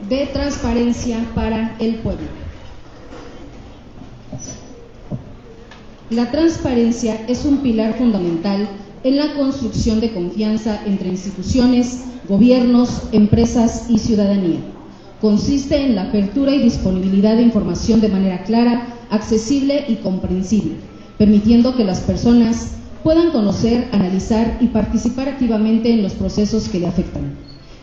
de transparencia para el pueblo. La transparencia es un pilar fundamental en la construcción de confianza entre instituciones, gobiernos, empresas y ciudadanía. Consiste en la apertura y disponibilidad de información de manera clara, accesible y comprensible, permitiendo que las personas puedan conocer, analizar y participar activamente en los procesos que le afectan.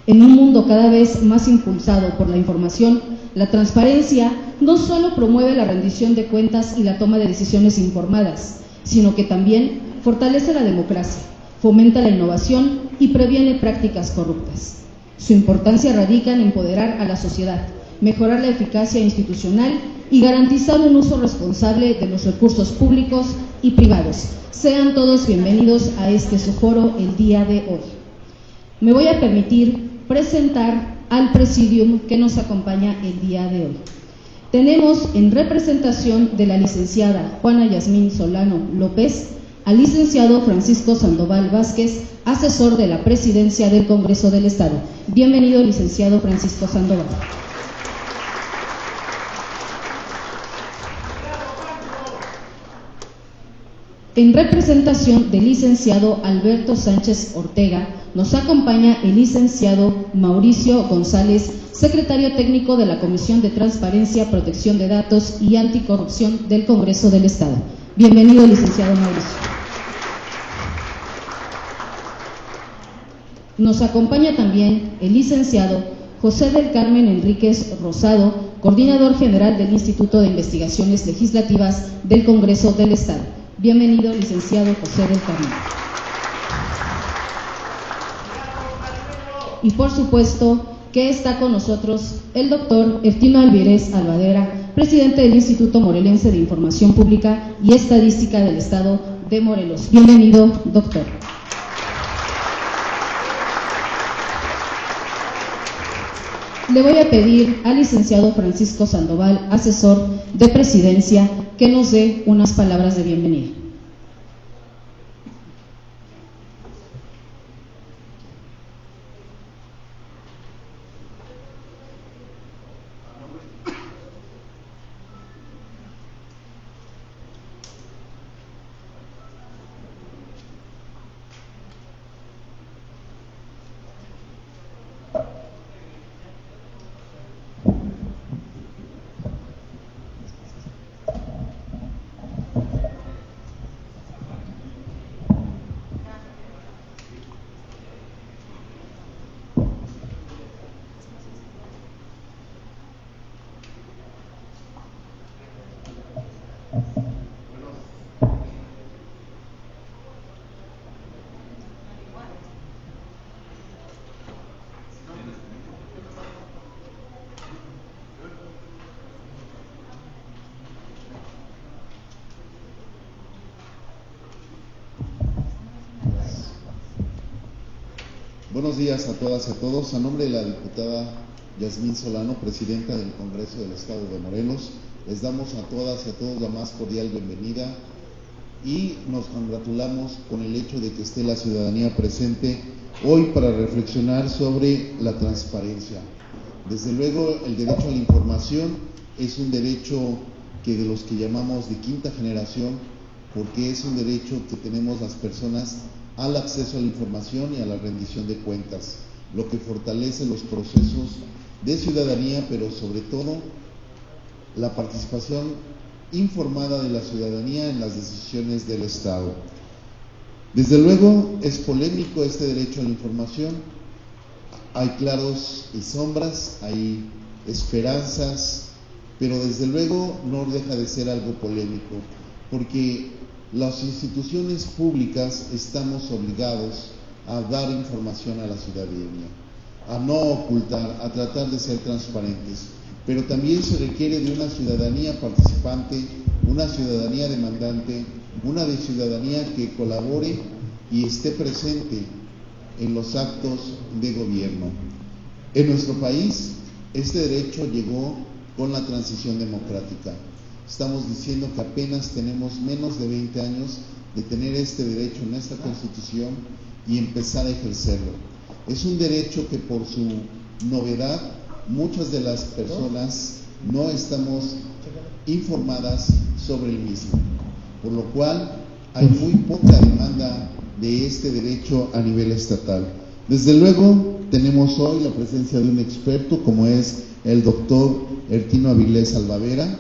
En un mundo cada vez más impulsado por la información, la transparencia no solo promueve la rendición de cuentas y la toma de decisiones informadas, sino que también fortalece la democracia, fomenta la innovación y previene prácticas corruptas. Su importancia radica en empoderar a la sociedad, mejorar la eficacia institucional y garantizar un uso responsable de los recursos públicos y privados. Sean todos bienvenidos a este su foro el día de hoy. Me voy a permitir presentar al presidium que nos acompaña el día de hoy. Tenemos en representación de la licenciada Juana Yasmín Solano López al licenciado Francisco Sandoval Vázquez, asesor de la Presidencia del Congreso del Estado. Bienvenido, licenciado Francisco Sandoval. En representación del licenciado Alberto Sánchez Ortega, nos acompaña el licenciado Mauricio González, secretario técnico de la Comisión de Transparencia, Protección de Datos y Anticorrupción del Congreso del Estado. Bienvenido, licenciado Mauricio. Nos acompaña también el licenciado José del Carmen Enríquez Rosado, coordinador general del Instituto de Investigaciones Legislativas del Congreso del Estado. Bienvenido, licenciado José del Carmen. Y por supuesto que está con nosotros el doctor Ertino Alvirez Albadera, presidente del Instituto Morelense de Información Pública y Estadística del Estado de Morelos. Bienvenido, doctor. Le voy a pedir al licenciado Francisco Sandoval, asesor de Presidencia, que nos dé unas palabras de bienvenida. Buenos días a todas y a todos. A nombre de la diputada Yasmín Solano, presidenta del Congreso del Estado de Morelos, les damos a todas y a todos la más cordial bienvenida y nos congratulamos con el hecho de que esté la ciudadanía presente hoy para reflexionar sobre la transparencia. Desde luego, el derecho a la información es un derecho que de los que llamamos de quinta generación, porque es un derecho que tenemos las personas al acceso a la información y a la rendición de cuentas, lo que fortalece los procesos de ciudadanía, pero sobre todo la participación informada de la ciudadanía en las decisiones del Estado. Desde luego es polémico este derecho a la información, hay claros y sombras, hay esperanzas, pero desde luego no deja de ser algo polémico, porque las instituciones públicas estamos obligados a dar información a la ciudadanía, a no ocultar, a tratar de ser transparentes, pero también se requiere de una ciudadanía participante, una ciudadanía demandante, una ciudadanía que colabore y esté presente en los actos de gobierno. En nuestro país, este derecho llegó con la transición democrática. Estamos diciendo que apenas tenemos menos de 20 años de tener este derecho en esta Constitución y empezar a ejercerlo. Es un derecho que por su novedad muchas de las personas no estamos informadas sobre el mismo, por lo cual hay muy poca demanda de este derecho a nivel estatal. Desde luego, tenemos hoy la presencia de un experto como es el doctor Ertino Avilés Albavera,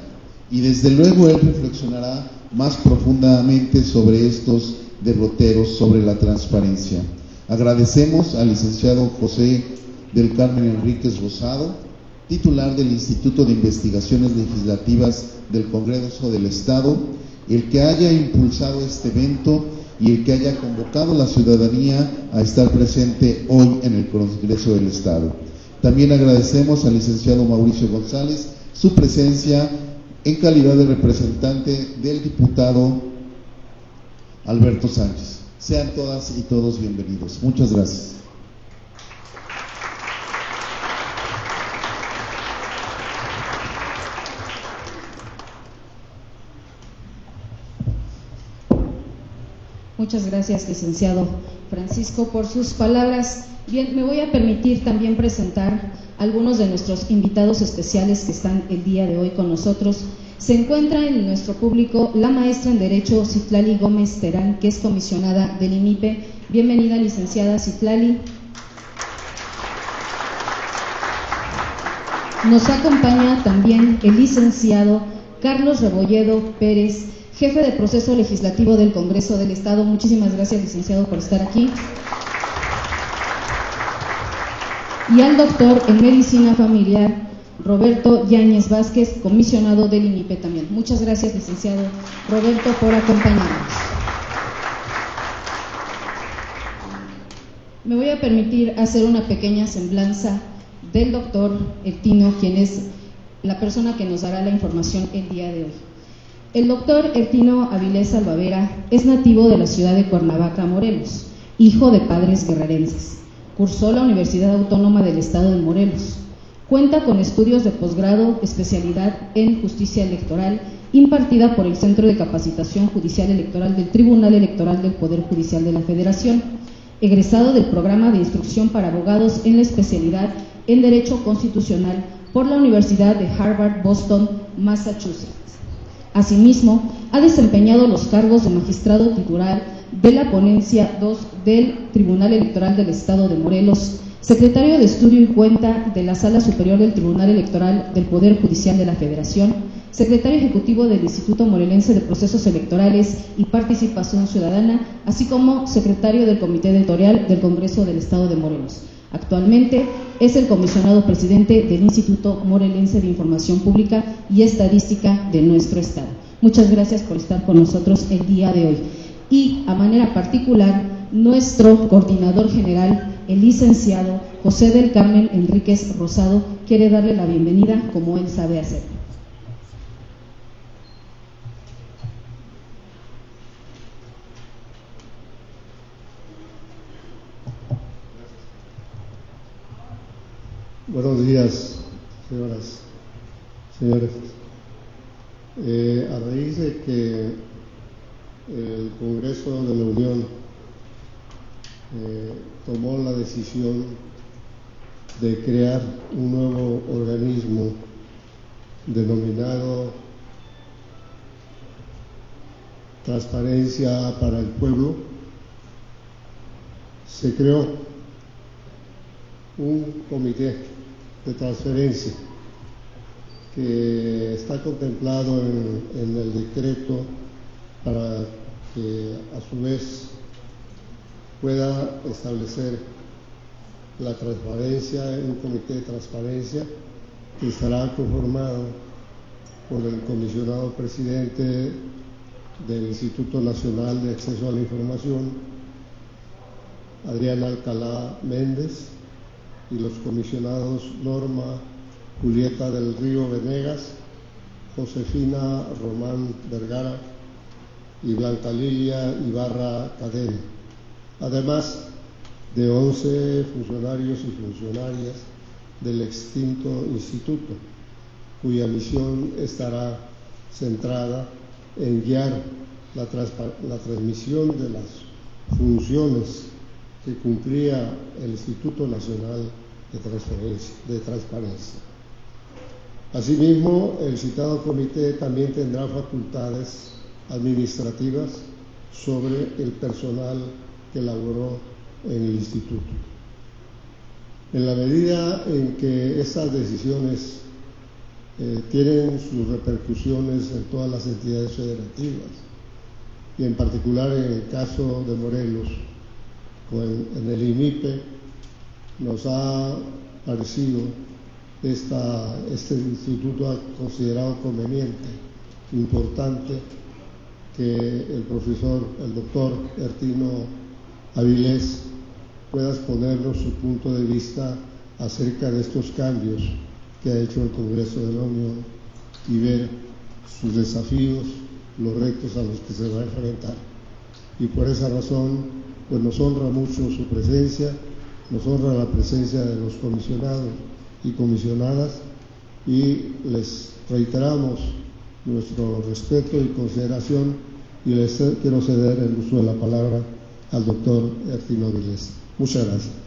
y desde luego él reflexionará más profundamente sobre estos derroteros sobre la transparencia. Agradecemos al licenciado José del Carmen Enríquez Rosado, titular del Instituto de Investigaciones Legislativas del Congreso del Estado, el que haya impulsado este evento y el que haya convocado a la ciudadanía a estar presente hoy en el Congreso del Estado. También agradecemos al licenciado Mauricio González su presencia en calidad de representante del diputado Alberto Sánchez. Sean todas y todos bienvenidos. Muchas gracias. Muchas gracias, licenciado Francisco, por sus palabras. Bien, me voy a permitir también presentar algunos de nuestros invitados especiales que están el día de hoy con nosotros. Se encuentra en nuestro público la maestra en Derecho Citlali Gómez Terán, que es comisionada del INIPE. Bienvenida, licenciada Citlali. Nos acompaña también el licenciado Carlos Rebolledo Pérez, jefe de proceso legislativo del Congreso del Estado. Muchísimas gracias, licenciado, por estar aquí. Y al doctor en Medicina Familiar, Roberto Yáñez Vázquez, comisionado del INIPE también. Muchas gracias, licenciado Roberto, por acompañarnos. Me voy a permitir hacer una pequeña semblanza del doctor Ertino, quien es la persona que nos dará la información el día de hoy. El doctor Ertino Avilés Albavera es nativo de la ciudad de Cuernavaca, Morelos, hijo de padres guerrerenses. Cursó la Universidad Autónoma del Estado de Morelos. Cuenta con estudios de posgrado, especialidad en justicia electoral, impartida por el Centro de Capacitación Judicial Electoral del Tribunal Electoral del Poder Judicial de la Federación, egresado del programa de instrucción para abogados en la especialidad en Derecho Constitucional por la Universidad de Harvard, Boston, Massachusetts. Asimismo, ha desempeñado los cargos de magistrado titular de la Ponencia 2 del Tribunal Electoral del Estado de Morelos, secretario de Estudio y Cuenta de la Sala Superior del Tribunal Electoral del Poder Judicial de la Federación, secretario ejecutivo del Instituto Morelense de Procesos Electorales y Participación Ciudadana, así como secretario del Comité Editorial del Congreso del Estado de Morelos. Actualmente es el comisionado presidente del Instituto Morelense de Información Pública y Estadística de nuestro Estado. Muchas gracias por estar con nosotros el día de hoy. Y a manera particular, nuestro coordinador general, el licenciado José del Carmen Enríquez Rosado, quiere darle la bienvenida como él sabe hacer. Buenos días, señoras, señores. A raíz de que el Congreso de la Unión tomó la decisión de crear un nuevo organismo denominado Transparencia para el Pueblo, se creó un comité de transferencia que está contemplado en el decreto para que a su vez pueda establecer la transparencia, un comité de transparencia que estará conformado por el comisionado presidente del Instituto Nacional de Acceso a la Información, Adrián Alcalá Méndez, y los comisionados Norma Julieta del Río Venegas, Josefina Román Vergara y Blanca Lilia Ibarra Cadena, además de 11 funcionarios y funcionarias del extinto instituto, cuya misión estará centrada en guiar la transmisión de las funciones que cumplía el Instituto Nacional de transparencia. Asimismo, el citado comité también tendrá facultades administrativas sobre el personal que laboró en el instituto. En la medida en que estas decisiones tienen sus repercusiones en todas las entidades federativas, y en particular en el caso de Morelos, en el IMIPE, nos ha parecido este instituto ha considerado conveniente, importante, que el doctor Ertino Avilés pueda exponernos su punto de vista acerca de estos cambios que ha hecho el Congreso de la Unión y ver sus desafíos, los retos a los que se va a enfrentar. Y por esa razón, pues nos honra mucho su presencia, nos honra la presencia de los comisionados y comisionadas, y les reiteramos nuestro respeto y consideración, y les quiero ceder el uso de la palabra al doctor Ertino Avilés. Muchas gracias.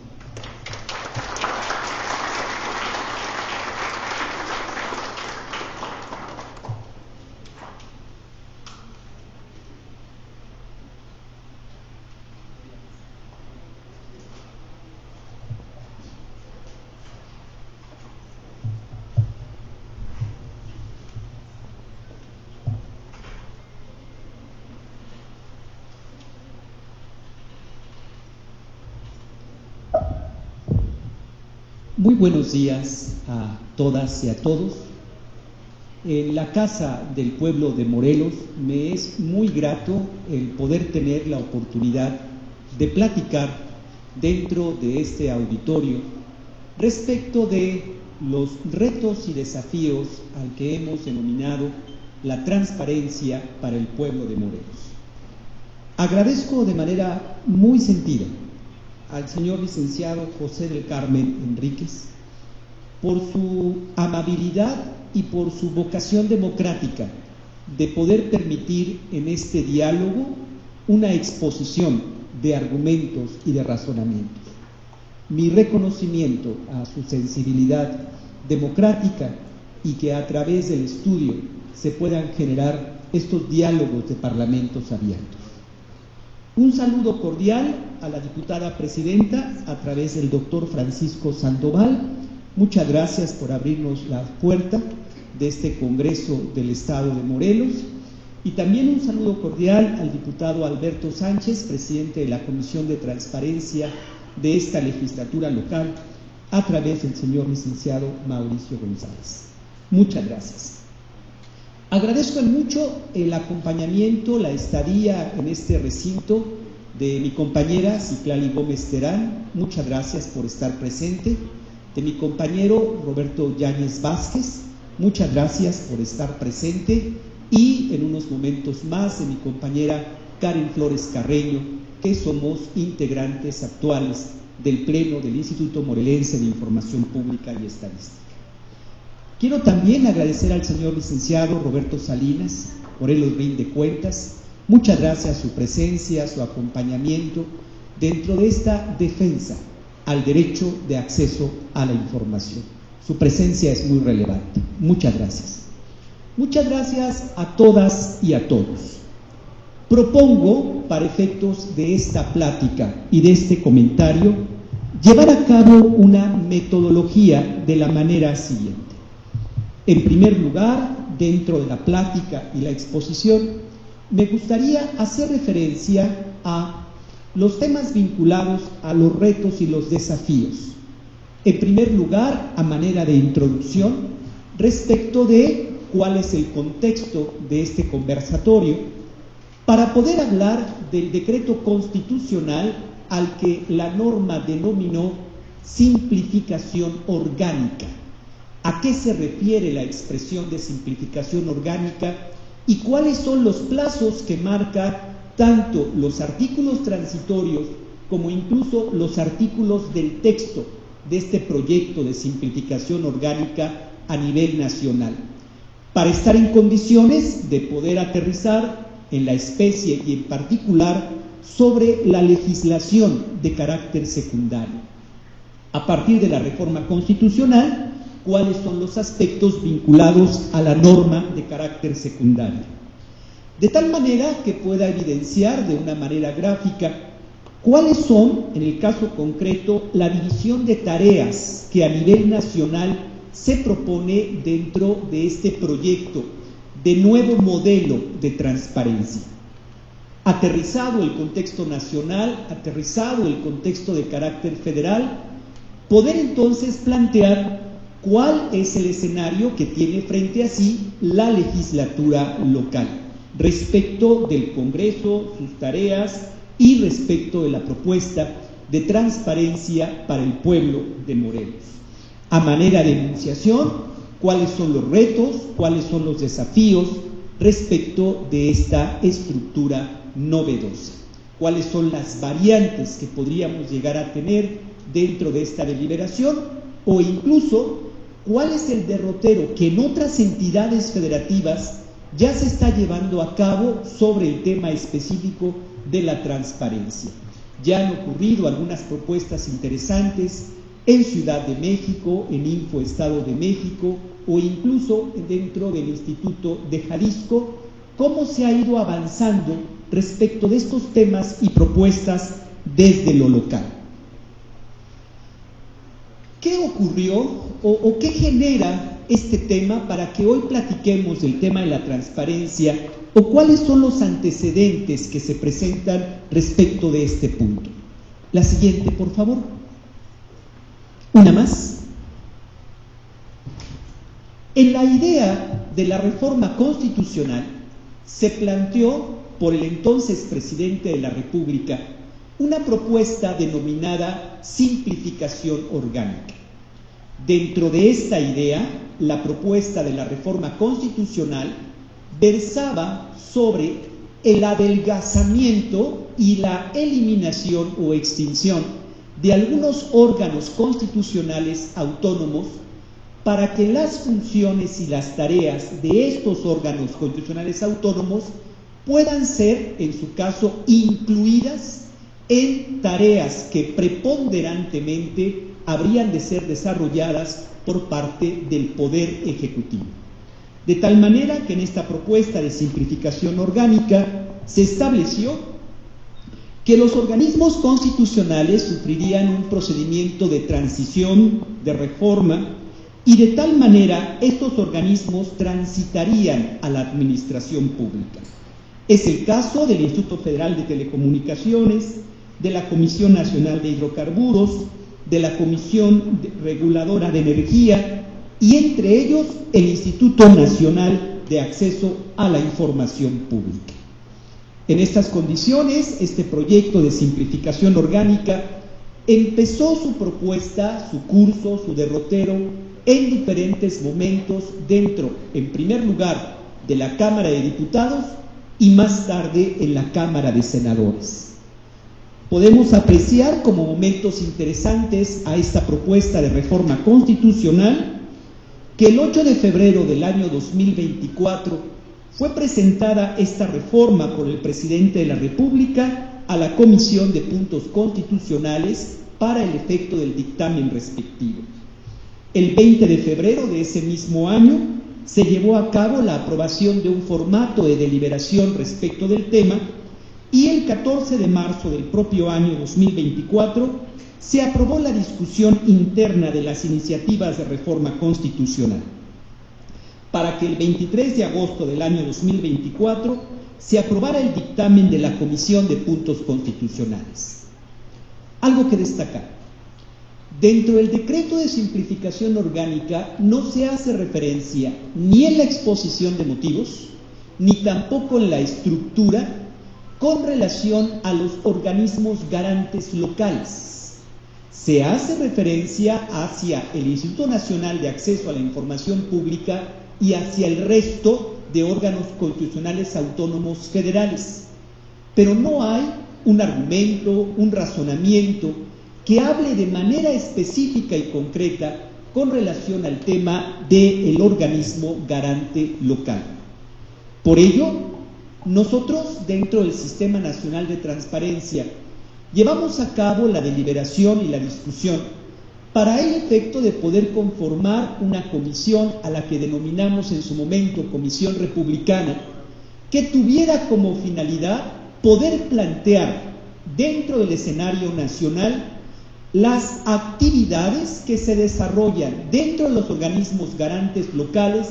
Muy buenos días a todas y a todos. En la Casa del Pueblo de Morelos me es muy grato el poder tener la oportunidad de platicar dentro de este auditorio respecto de los retos y desafíos al que hemos denominado la transparencia para el pueblo de Morelos. Agradezco de manera muy sentida al señor licenciado José del Carmen Enríquez por su amabilidad y por su vocación democrática de poder permitir en este diálogo una exposición de argumentos y de razonamientos. Mi reconocimiento a su sensibilidad democrática y que a través del estudio se puedan generar estos diálogos de parlamentos abiertos. Un saludo cordial a la diputada presidenta a través del doctor Francisco Sandoval. Muchas gracias por abrirnos la puerta de este Congreso del Estado de Morelos. Y también un saludo cordial al diputado Alberto Sánchez, presidente de la Comisión de Transparencia de esta legislatura local, a través del señor licenciado Mauricio González. Muchas gracias. Agradezco mucho el acompañamiento, la estadía en este recinto de mi compañera Citlali Gómez Terán. Muchas gracias por estar presente. De mi compañero Roberto Yáñez Vázquez. Muchas gracias por estar presente. Y en unos momentos más de mi compañera Karen Flores Carreño, que somos integrantes actuales del Pleno del Instituto Morelense de Información Pública y Estadística. Quiero también agradecer al señor licenciado Roberto Salinas, Morelos Rinde Cuentas. Muchas gracias a su presencia, su acompañamiento dentro de esta defensa al derecho de acceso a la información. Su presencia es muy relevante. Muchas gracias. Muchas gracias a todas y a todos. Propongo, para efectos de esta plática y de este comentario, llevar a cabo una metodología de la manera siguiente. En primer lugar, dentro de la plática y la exposición, me gustaría hacer referencia a los temas vinculados a los retos y los desafíos. En primer lugar, a manera de introducción, respecto de cuál es el contexto de este conversatorio, para poder hablar del decreto constitucional al que la norma denominó simplificación orgánica. ¿A qué se refiere la expresión de simplificación orgánica y cuáles son los plazos que marca tanto los artículos transitorios como incluso los artículos del texto de este proyecto de simplificación orgánica a nivel nacional, para estar en condiciones de poder aterrizar en la especie y en particular sobre la legislación de carácter secundario? a partir de la reforma constitucional, cuáles son los aspectos vinculados a la norma de carácter secundario. De tal manera que pueda evidenciar de una manera gráfica cuáles son, en el caso concreto, la división de tareas que a nivel nacional se propone dentro de este proyecto de nuevo modelo de transparencia. Aterrizado el contexto nacional, aterrizado el contexto de carácter federal, poder entonces plantear cuál es el escenario que tiene frente a sí la legislatura local respecto del Congreso, sus tareas y respecto de la propuesta de transparencia para el pueblo de Morelos. A manera de enunciación, cuáles son los retos, cuáles son los desafíos respecto de esta estructura novedosa, cuáles son las variantes que podríamos llegar a tener dentro de esta deliberación, o incluso cuál es el derrotero que en otras entidades federativas ya se está llevando a cabo sobre el tema específico de la transparencia. Ya han ocurrido algunas propuestas interesantes en Ciudad de México, en Info Estado de México, o incluso dentro del Instituto de Jalisco, cómo se ha ido avanzando respecto de estos temas y propuestas desde lo local. ¿Qué ocurrió o qué genera este tema para que hoy platiquemos del tema de la transparencia, o cuáles son los antecedentes que se presentan respecto de este punto? La siguiente, por favor. Una más. En la idea de la reforma constitucional se planteó por el entonces presidente de la República una propuesta denominada simplificación orgánica. Dentro de esta idea, la propuesta de la reforma constitucional versaba sobre el adelgazamiento y la eliminación o extinción de algunos órganos constitucionales autónomos para que las funciones y las tareas de estos órganos constitucionales autónomos puedan ser, en su caso, incluidas en tareas que preponderantemente habrían de ser desarrolladas por parte del Poder Ejecutivo. De tal manera que en esta propuesta de simplificación orgánica se estableció que los organismos constitucionales sufrirían un procedimiento de transición, de reforma, y de tal manera estos organismos transitarían a la administración pública. Es el caso del Instituto Federal de Telecomunicaciones, de la Comisión Nacional de Hidrocarburos, de la Comisión Reguladora de Energía y entre ellos el Instituto Nacional de Acceso a la Información Pública. En estas condiciones, este proyecto de simplificación orgánica empezó su propuesta, su curso, su derrotero en diferentes momentos dentro, en primer lugar, de la Cámara de Diputados y más tarde en la Cámara de Senadores. Podemos apreciar como momentos interesantes a esta propuesta de reforma constitucional que el 8 de febrero del año 2024 fue presentada esta reforma por el presidente de la República a la Comisión de Puntos Constitucionales para el efecto del dictamen respectivo. El 20 de febrero de ese mismo año se llevó a cabo la aprobación de un formato de deliberación respecto del tema y el 14 de marzo del propio año 2024 se aprobó la discusión interna de las iniciativas de reforma constitucional, para que el 23 de agosto del año 2024 se aprobara el dictamen de la Comisión de Puntos Constitucionales. Algo que destacar. Dentro del decreto de simplificación orgánica no se hace referencia ni en la exposición de motivos, ni tampoco en la estructura con relación a los organismos garantes locales. Se hace referencia hacia el Instituto Nacional de Acceso a la Información Pública y hacia el resto de órganos constitucionales autónomos federales, pero no hay un argumento, un razonamiento que hable de manera específica y concreta con relación al tema del organismo garante local. Por ello, nosotros dentro del Sistema Nacional de Transparencia llevamos a cabo la deliberación y la discusión para el efecto de poder conformar una comisión a la que denominamos en su momento Comisión Republicana, que tuviera como finalidad poder plantear dentro del escenario nacional las actividades que se desarrollan dentro de los organismos garantes locales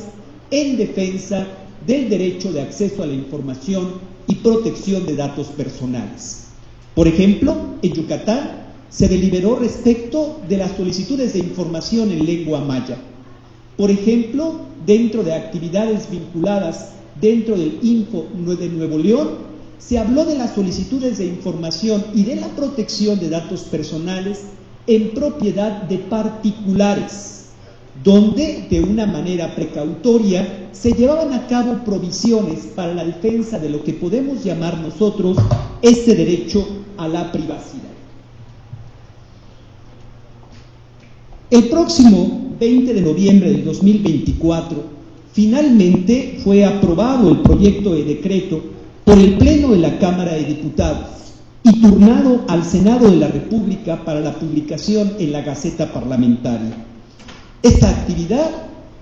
en defensa del derecho de acceso a la información y protección de datos personales. Por ejemplo, en Yucatán se deliberó respecto de las solicitudes de información en lengua maya. Por ejemplo, dentro de actividades vinculadas dentro del Info de Nuevo León, se habló de las solicitudes de información y de la protección de datos personales en propiedad de particulares, donde de una manera precautoria se llevaban a cabo provisiones para la defensa de lo que podemos llamar nosotros este derecho a la privacidad. El próximo 20 de noviembre del 2024, finalmente fue aprobado el proyecto de decreto por el Pleno de la Cámara de Diputados y turnado al Senado de la República para la publicación en la Gaceta Parlamentaria. Esta actividad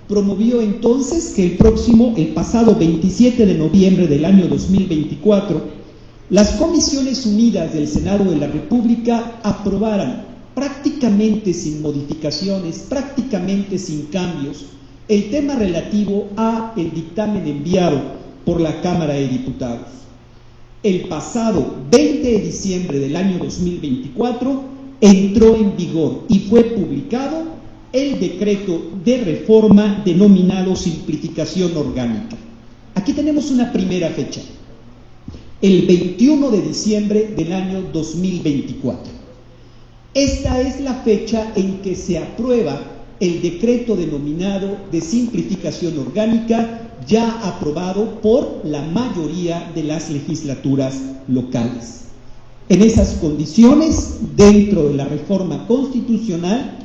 promovió entonces que el pasado 27 de noviembre del año 2024, las Comisiones Unidas del Senado de la República aprobaran prácticamente sin modificaciones, prácticamente sin cambios, el tema relativo a el dictamen enviado por la Cámara de Diputados. El pasado 20 de diciembre del año 2024 entró en vigor y fue publicado el decreto de reforma denominado Simplificación Orgánica. Aquí tenemos una primera fecha, el 21 de diciembre del año 2024. Esta es la fecha en que se aprueba el decreto denominado de simplificación orgánica, ya aprobado por la mayoría de las legislaturas locales. En esas condiciones, dentro de la reforma constitucional,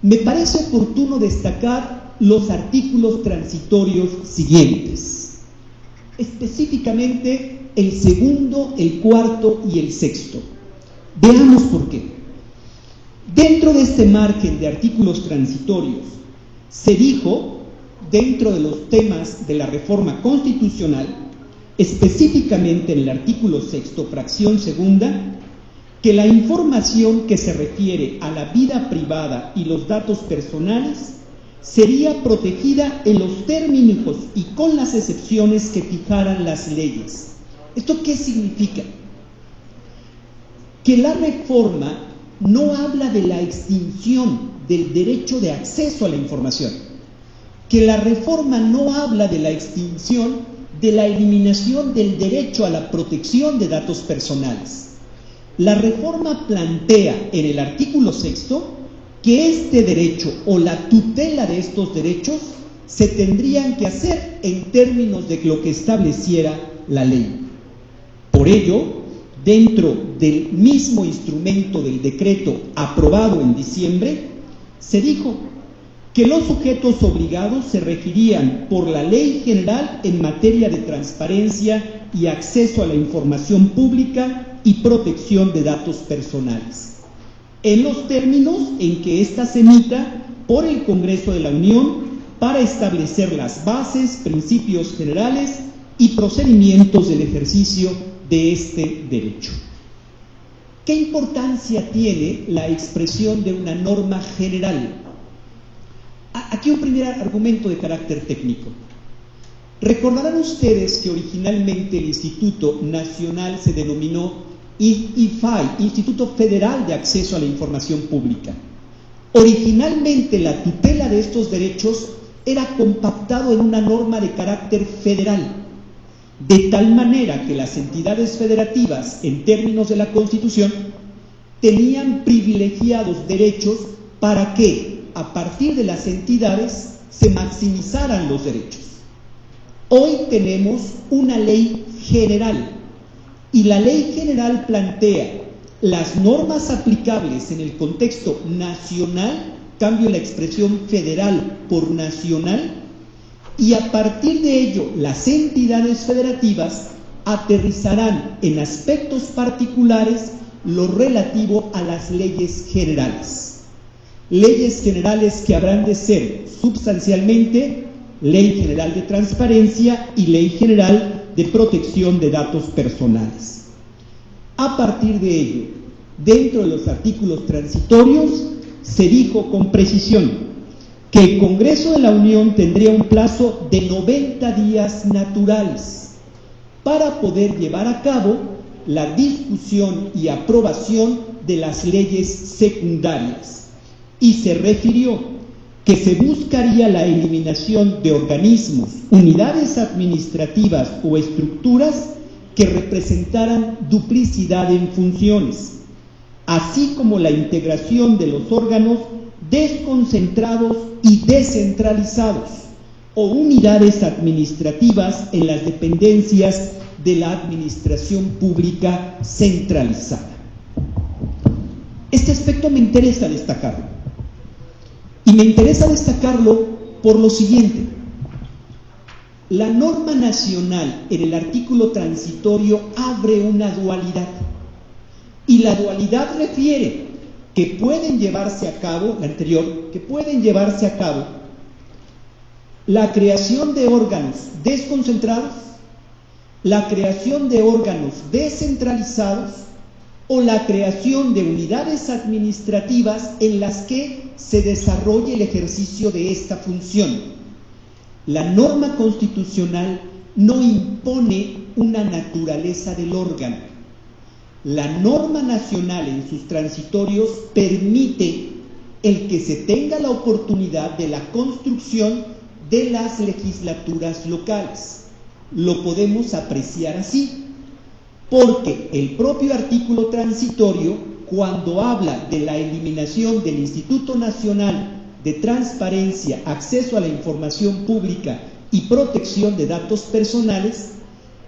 me parece oportuno destacar los artículos transitorios siguientes, específicamente el segundo, el cuarto y el sexto. Veamos por qué. Dentro de este margen de artículos transitorios, se dijo, dentro de los temas de la reforma constitucional, específicamente en el artículo sexto, fracción segunda, que la información que se refiere a la vida privada y los datos personales sería protegida en los términos y con las excepciones que fijaran las leyes. ¿Esto qué significa? Que la reforma no habla de la extinción del derecho de acceso a la información, que la reforma no habla de la extinción de la eliminación del derecho a la protección de datos personales. La reforma plantea en el artículo sexto que este derecho o la tutela de estos derechos se tendrían que hacer en términos de lo que estableciera la ley. Por ello, dentro del mismo instrumento del decreto aprobado en diciembre, se dijo que los sujetos obligados se regirían por la Ley General en materia de transparencia y acceso a la información pública y protección de datos personales, en los términos en que ésta se emita por el Congreso de la Unión para establecer las bases, principios generales y procedimientos del ejercicio de este derecho. ¿Qué importancia tiene la expresión de una norma general? Aquí un primer argumento de carácter técnico. Recordarán ustedes que originalmente el Instituto Nacional se denominó IFAI, Instituto Federal de Acceso a la Información Pública. Originalmente la tutela de estos derechos era compactado en una norma de carácter federal, de tal manera que las entidades federativas, en términos de la Constitución, tenían privilegiados derechos para que, a partir de las entidades, se maximizaran los derechos. Hoy tenemos una ley general, y la ley general plantea las normas aplicables en el contexto nacional, cambio la expresión federal por nacional, y a partir de ello las entidades federativas aterrizarán en aspectos particulares lo relativo a las leyes generales. leyes generales que habrán de ser sustancialmente Ley General de Transparencia y Ley General de Protección de Datos Personales. A partir de ello, dentro de los artículos transitorios, se dijo con precisión que el Congreso de la Unión tendría un plazo de 90 días naturales para poder llevar a cabo la discusión y aprobación de las leyes secundarias, y se refirió que se buscaría la eliminación de organismos, unidades administrativas o estructuras que representaran duplicidad en funciones, así como la integración de los órganos desconcentrados y descentralizados o unidades administrativas en las dependencias de la administración pública centralizada. Este aspecto me interesa destacarlo. Y me interesa destacarlo por lo siguiente. La norma nacional en el artículo transitorio abre una dualidad. Y la dualidad refiere que pueden llevarse a cabo, la anterior, que pueden llevarse a cabo la creación de órganos desconcentrados, la creación de órganos descentralizados o la creación de unidades administrativas en las que se desarrolle el ejercicio de esta función. La norma constitucional no impone una naturaleza del órgano. La norma nacional en sus transitorios permite el que se tenga la oportunidad de la construcción de las legislaturas locales. Lo podemos apreciar así, porque el propio artículo transitorio, cuando habla de la eliminación del Instituto Nacional de Transparencia, Acceso a la Información Pública y Protección de Datos Personales,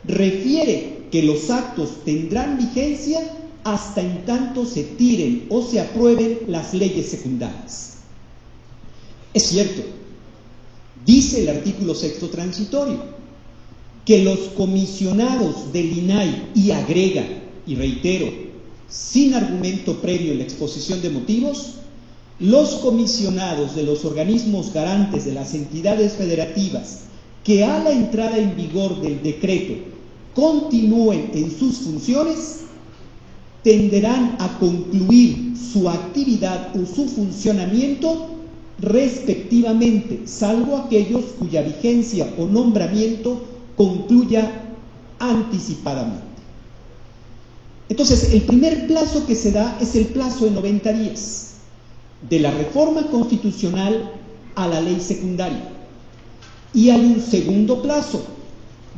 refiere que los actos tendrán vigencia hasta en tanto se tiren o se aprueben las leyes secundarias. Es cierto, dice el artículo 6º transitorio, que los comisionados del INAI, y agrega, y reitero, sin argumento previo en la exposición de motivos, los comisionados de los organismos garantes de las entidades federativas que a la entrada en vigor del decreto continúen en sus funciones, tenderán a concluir su actividad o su funcionamiento respectivamente, salvo aquellos cuya vigencia o nombramiento concluya anticipadamente. Entonces, el primer plazo que se da es el plazo de 90 días, de la reforma constitucional a la ley secundaria. Y hay un segundo plazo,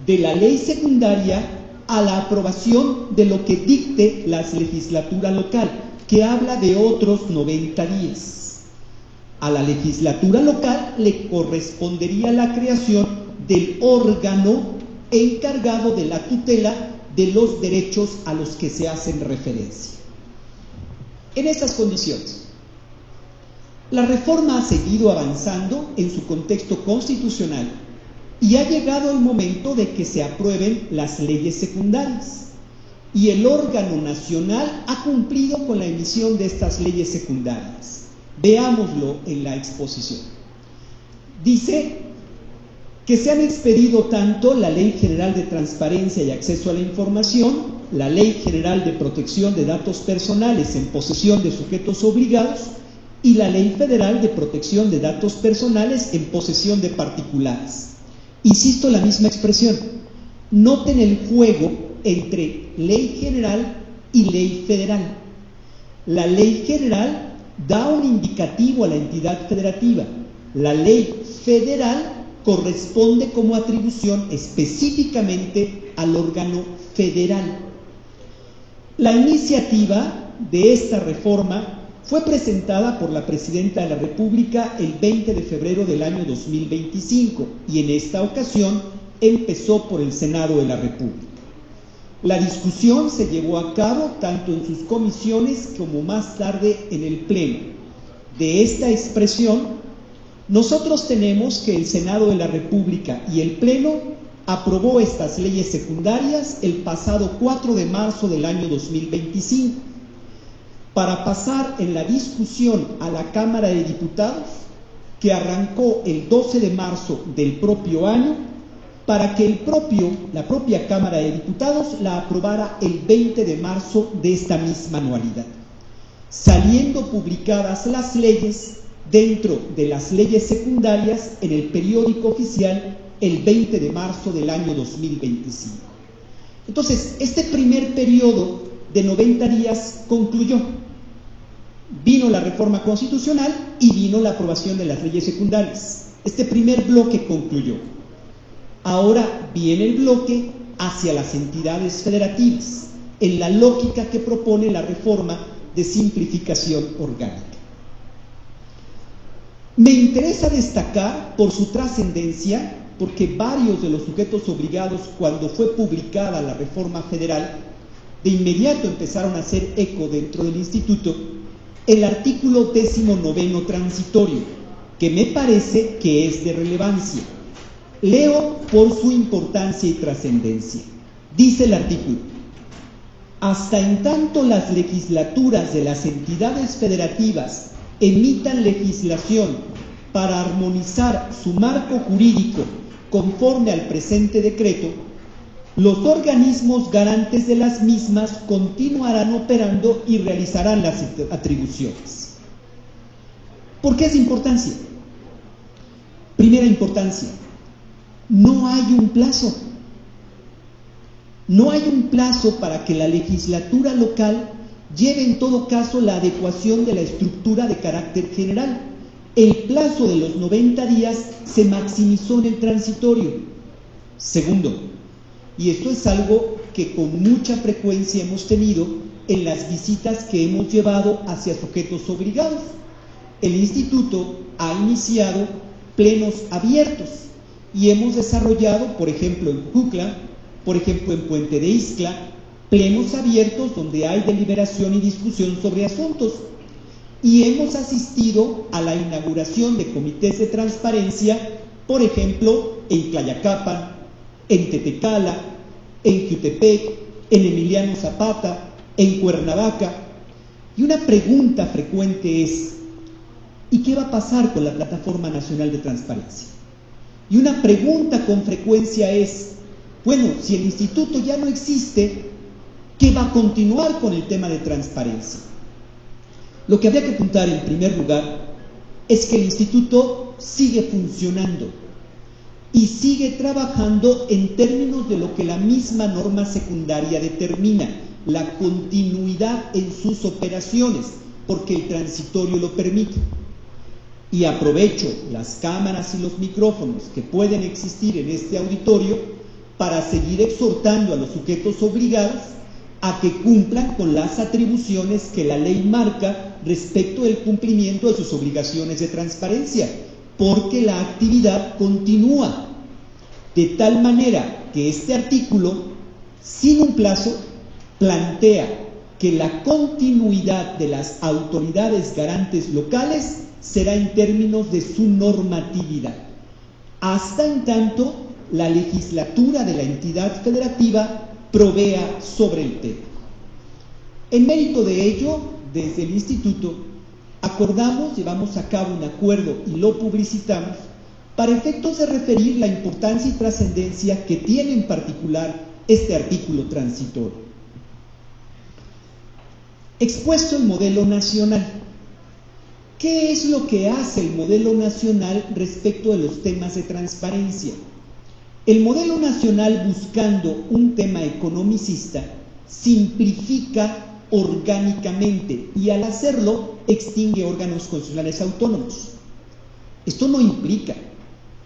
de la ley secundaria a la aprobación de lo que dicte la legislatura local, que habla de otros 90 días. A la legislatura local le correspondería la creación del órgano encargado de la tutela de los derechos a los que se hacen referencia. En estas condiciones, la reforma ha seguido avanzando en su contexto constitucional y ha llegado el momento de que se aprueben las leyes secundarias, y el órgano nacional ha cumplido con la emisión de estas leyes secundarias. Veámoslo en la exposición. Dice que se han expedido tanto la Ley General de Transparencia y Acceso a la Información, la Ley General de Protección de Datos Personales en posesión de sujetos obligados y la Ley Federal de Protección de Datos Personales en posesión de particulares. Insisto, la misma expresión. Noten el juego entre ley general y ley federal. La ley general da un indicativo a la entidad federativa. La ley federal corresponde como atribución específicamente al órgano federal. La iniciativa de esta reforma fue presentada por la Presidenta de la República el 20 de febrero del año 2025 y en esta ocasión empezó por el Senado de la República. La discusión se llevó a cabo tanto en sus comisiones como más tarde en el Pleno. De esta expresión, nosotros tenemos que el Senado de la República y el Pleno aprobó estas leyes secundarias el pasado 4 de marzo del año 2025. para pasar en la discusión a la Cámara de Diputados, que arrancó el 12 de marzo del propio año, para que la propia Cámara de Diputados la aprobara el 20 de marzo de esta misma anualidad, saliendo publicadas las leyes dentro de las leyes secundarias en el periódico oficial el 20 de marzo del año 2025. Entonces, este primer periodo de 90 días concluyó. Vino la reforma constitucional y vino la aprobación de las leyes secundarias. Este primer bloque concluyó. Ahora viene el bloque hacia las entidades federativas, en la lógica que propone la reforma de simplificación orgánica. Me interesa destacar por su trascendencia, porque varios de los sujetos obligados, cuando fue publicada la reforma federal, de inmediato empezaron a hacer eco dentro del instituto, el artículo 19 transitorio, que me parece que es de relevancia. Leo por su importancia y trascendencia. Dice el artículo: hasta en tanto las legislaturas de las entidades federativas emitan legislación para armonizar su marco jurídico conforme al presente decreto, los organismos garantes de las mismas continuarán operando y realizarán las atribuciones. ¿Por qué es de importancia? Primera importancia, no hay un plazo. No hay un plazo para que la legislatura local lleve en todo caso la adecuación de la estructura de carácter general. El plazo de los 90 días se maximizó en el transitorio. Segundo, y esto es algo que con mucha frecuencia hemos tenido en las visitas que hemos llevado hacia sujetos obligados, el instituto ha iniciado plenos abiertos y hemos desarrollado, por ejemplo en Jucla, por ejemplo en Puente de Ixtla, plenos abiertos donde hay deliberación y discusión sobre asuntos. Y hemos asistido a la inauguración de comités de transparencia, por ejemplo, en Tlayacapan, en Tetecala, en Jutepec, en Emiliano Zapata, en Cuernavaca. Y una pregunta frecuente es: ¿y qué va a pasar con la Plataforma Nacional de Transparencia? Y una pregunta con frecuencia es: bueno, si el instituto ya no existe, ¿qué va a continuar con el tema de transparencia? Lo que habría que apuntar en primer lugar es que el instituto sigue funcionando y sigue trabajando en términos de lo que la misma norma secundaria determina, la continuidad en sus operaciones, porque el transitorio lo permite. Y aprovecho las cámaras y los micrófonos que pueden existir en este auditorio para seguir exhortando a los sujetos obligados a que cumplan con las atribuciones que la ley marca respecto del cumplimiento de sus obligaciones de transparencia, porque la actividad continúa. De tal manera que este artículo, sin un plazo, plantea que la continuidad de las autoridades garantes locales será en términos de su normatividad, hasta en tanto la legislatura de la entidad federativa provea sobre el tema. En mérito de ello, desde el instituto acordamos, llevamos a cabo un acuerdo y lo publicitamos para efectos de referir la importancia y trascendencia que tiene en particular este artículo transitorio. Expuesto el modelo nacional. ¿Qué es lo que hace el modelo nacional respecto de los temas de transparencia? El modelo nacional, buscando un tema economicista, simplifica orgánicamente y al hacerlo extingue órganos constitucionales autónomos. Esto no implica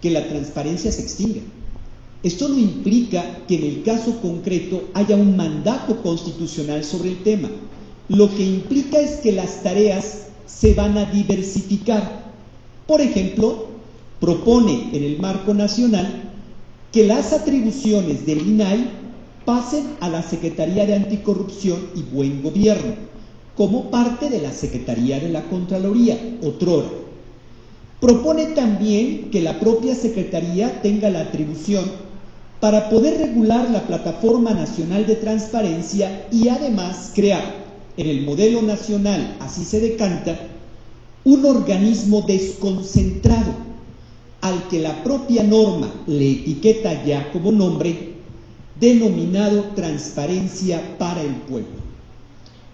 que la transparencia se extinga. Esto no implica que en el caso concreto haya un mandato constitucional sobre el tema. Lo que implica es que las tareas se van a diversificar. Por ejemplo, propone en el marco nacional que las atribuciones del INAI pasen a la Secretaría de Anticorrupción y Buen Gobierno, como parte de la Secretaría de la Contraloría, otrora. Propone también que la propia Secretaría tenga la atribución para poder regular la Plataforma Nacional de Transparencia y además crear en el modelo nacional así se decanta, un organismo desconcentrado al que la propia norma le etiqueta ya como nombre, denominado Transparencia para el Pueblo.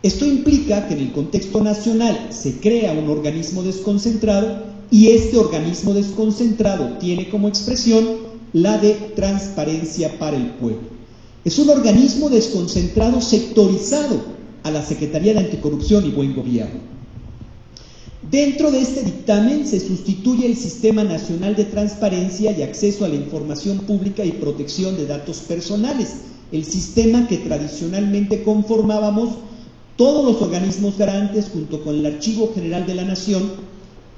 Esto implica que en el contexto nacional se crea un organismo desconcentrado y este organismo desconcentrado tiene como expresión la de Transparencia para el Pueblo. Es un organismo desconcentrado sectorizado a la Secretaría de Anticorrupción y Buen Gobierno. Dentro de este dictamen se sustituye el Sistema Nacional de Transparencia y Acceso a la Información Pública y Protección de Datos Personales, el sistema que tradicionalmente conformábamos todos los organismos garantes junto con el Archivo General de la Nación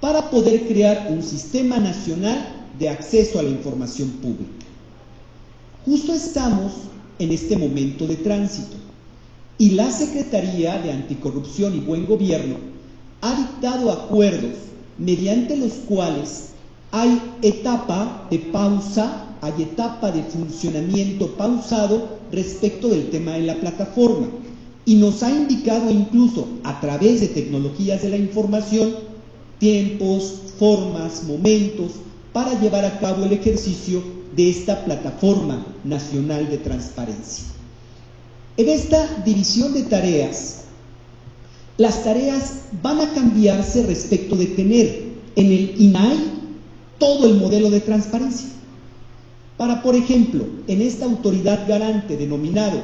para poder crear un Sistema Nacional de Acceso a la Información Pública. Justo estamos en este momento de tránsito y la Secretaría de Anticorrupción y Buen Gobierno ha dictado acuerdos mediante los cuales hay etapa de pausa, hay etapa de funcionamiento pausado respecto del tema de la plataforma y nos ha indicado incluso a través de tecnologías de la información tiempos, formas, momentos para llevar a cabo el ejercicio de esta plataforma nacional de transparencia. En esta división de tareas, las tareas van a cambiarse respecto de tener en el INAI todo el modelo de transparencia. Para, por ejemplo, en esta autoridad garante denominado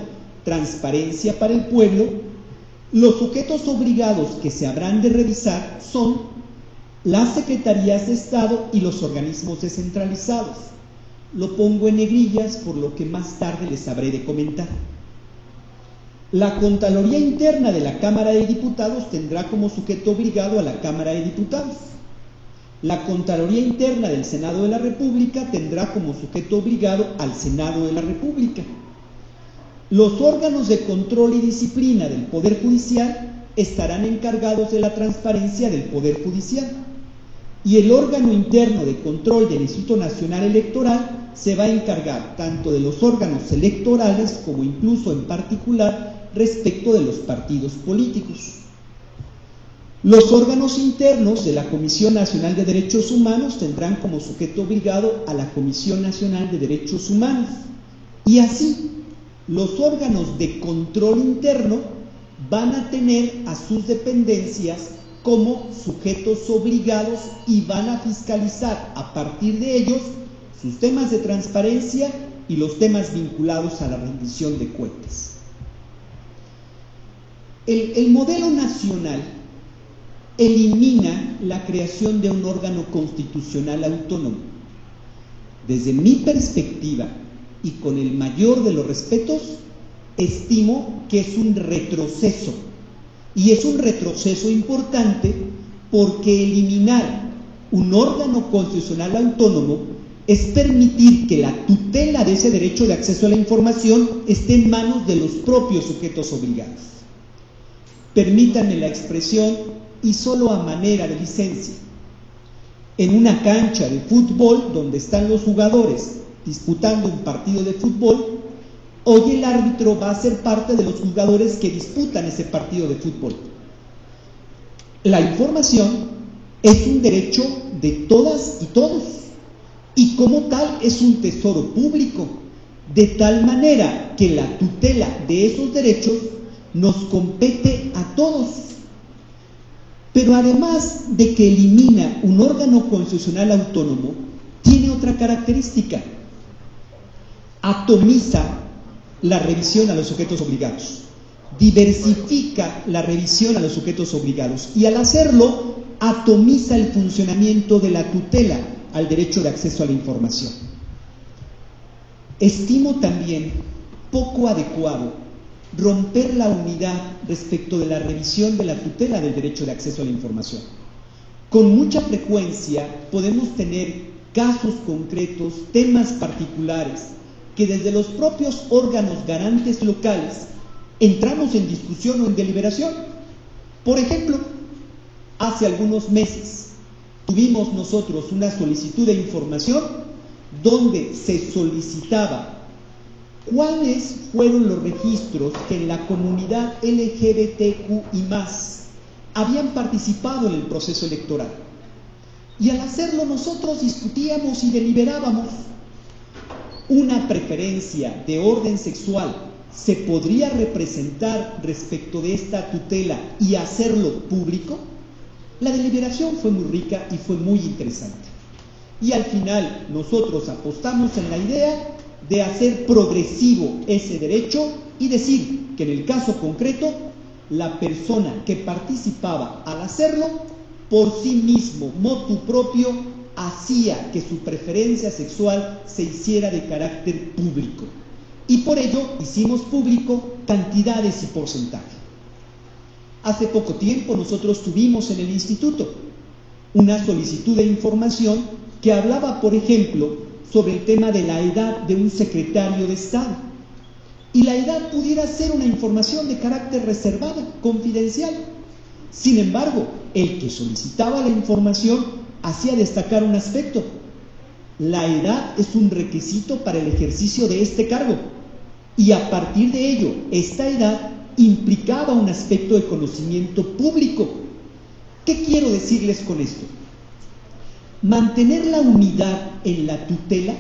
Transparencia para el Pueblo, los sujetos obligados que se habrán de revisar son las secretarías de Estado y los organismos descentralizados. Lo pongo en negrillas por lo que más tarde les habré de comentar. La Contraloría Interna de la Cámara de Diputados tendrá como sujeto obligado a la Cámara de Diputados. La Contraloría Interna del Senado de la República tendrá como sujeto obligado al Senado de la República. Los órganos de control y disciplina del Poder Judicial estarán encargados de la transparencia del Poder Judicial. Y el órgano interno de control del Instituto Nacional Electoral se va a encargar tanto de los órganos electorales como incluso en particular respecto de los partidos políticos. Los órganos internos de la Comisión Nacional de Derechos Humanos tendrán como sujeto obligado a la Comisión Nacional de Derechos Humanos y así los órganos de control interno van a tener a sus dependencias como sujetos obligados y van a fiscalizar a partir de ellos sus temas de transparencia y los temas vinculados a la rendición de cuentas. El modelo nacional elimina la creación de un órgano constitucional autónomo. Desde mi perspectiva y con el mayor de los respetos, estimo que es un retroceso. Y es un retroceso importante porque eliminar un órgano constitucional autónomo es permitir que la tutela de ese derecho de acceso a la información esté en manos de los propios sujetos obligados. Permítanme la expresión y solo a manera de licencia. En una cancha de fútbol donde están los jugadores disputando un partido de fútbol, hoy el árbitro va a ser parte de los jugadores que disputan ese partido de fútbol. La información es un derecho de todas y todos, y como tal es un tesoro público, de tal manera que la tutela de esos derechos nos compete a todos. Pero además de que elimina un órgano constitucional autónomo, tiene otra característica: atomiza la revisión a los sujetos obligados, diversifica la revisión a los sujetos obligados y al hacerlo atomiza el funcionamiento de la tutela al derecho de acceso a la información. Estimo también poco adecuado romper la unidad respecto de la revisión de la tutela del derecho de acceso a la información. Con mucha frecuencia podemos tener casos concretos, temas particulares, que desde los propios órganos garantes locales entramos en discusión o en deliberación. Por ejemplo, hace algunos meses tuvimos nosotros una solicitud de información donde se solicitaba cuáles fueron los registros que en la comunidad LGBTQ y más habían participado en el proceso electoral. Y al hacerlo nosotros discutíamos y deliberábamos. ¿Una preferencia de orden sexual se podría representar respecto de esta tutela y hacerlo público? La deliberación fue muy rica y fue muy interesante. Y al final nosotros apostamos en la idea de hacer progresivo ese derecho y decir que en el caso concreto, la persona que participaba al hacerlo, por sí mismo, motu propio, hacía que su preferencia sexual se hiciera de carácter público. Y por ello hicimos público cantidades y porcentaje. Hace poco tiempo nosotros tuvimos en el instituto una solicitud de información que hablaba, por ejemplo, sobre el tema de la edad de un secretario de Estado. Y la edad pudiera ser una información de carácter reservada, confidencial. Sin embargo, el que solicitaba la información hacía destacar un aspecto. La edad es un requisito para el ejercicio de este cargo. Y a partir de ello, esta edad implicaba un aspecto de conocimiento público. ¿Qué quiero decirles con esto? Mantener la unidad en la tutela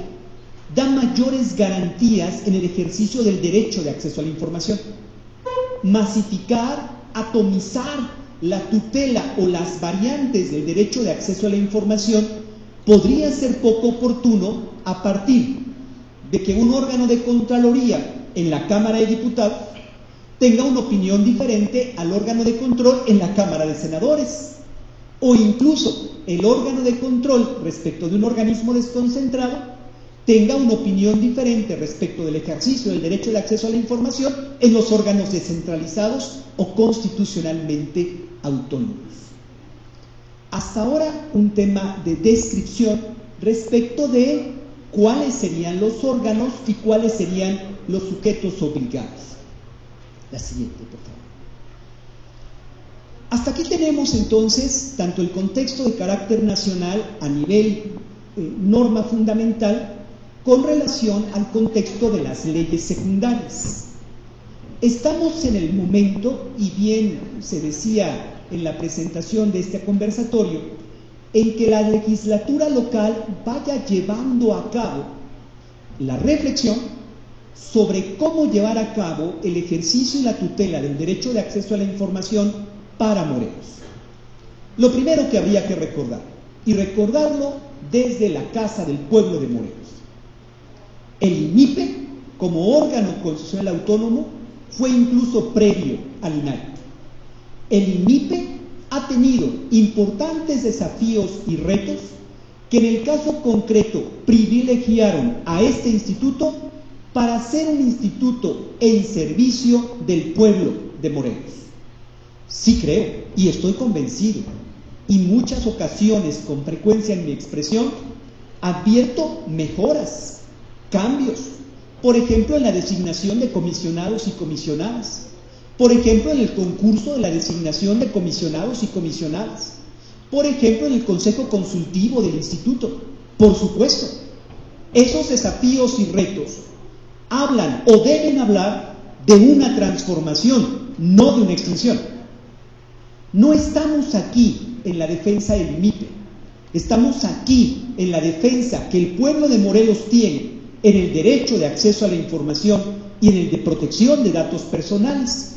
da mayores garantías en el ejercicio del derecho de acceso a la información. Masificar, atomizar la tutela o las variantes del derecho de acceso a la información podría ser poco oportuno a partir de que un órgano de Contraloría en la Cámara de Diputados tenga una opinión diferente al órgano de control en la Cámara de Senadores, o incluso el órgano de control respecto de un organismo desconcentrado tenga una opinión diferente respecto del ejercicio del derecho de acceso a la información en los órganos descentralizados o constitucionalmente autónomos. Hasta ahora un tema de descripción respecto de cuáles serían los órganos y cuáles serían los sujetos obligados. La siguiente, por favor. Hasta aquí tenemos entonces tanto el contexto de carácter nacional a nivel norma fundamental con relación al contexto de las leyes secundarias. Estamos en el momento, y bien se decía en la presentación de este conversatorio, en que la legislatura local vaya llevando a cabo la reflexión sobre cómo llevar a cabo el ejercicio y la tutela del derecho de acceso a la información para Morelos. Lo primero que habría que recordar, y recordarlo desde la Casa del Pueblo de Morelos, el INIPE, como órgano constitucional autónomo, fue incluso previo al INAI. El INIPE ha tenido importantes desafíos y retos que en el caso concreto privilegiaron a este instituto para ser un instituto en servicio del pueblo de Morelos. Sí creo, y estoy convencido, y muchas ocasiones con frecuencia en mi expresión, advierto mejoras, cambios, por ejemplo en la designación de comisionados y comisionadas, por ejemplo en el concurso de la designación de comisionados y comisionadas, por ejemplo en el consejo consultivo del instituto. Por supuesto, esos desafíos y retos hablan o deben hablar de una transformación, no de una extinción. No estamos aquí en la defensa del INIPE, estamos aquí en la defensa que el pueblo de Morelos tiene en el derecho de acceso a la información y en el de protección de datos personales.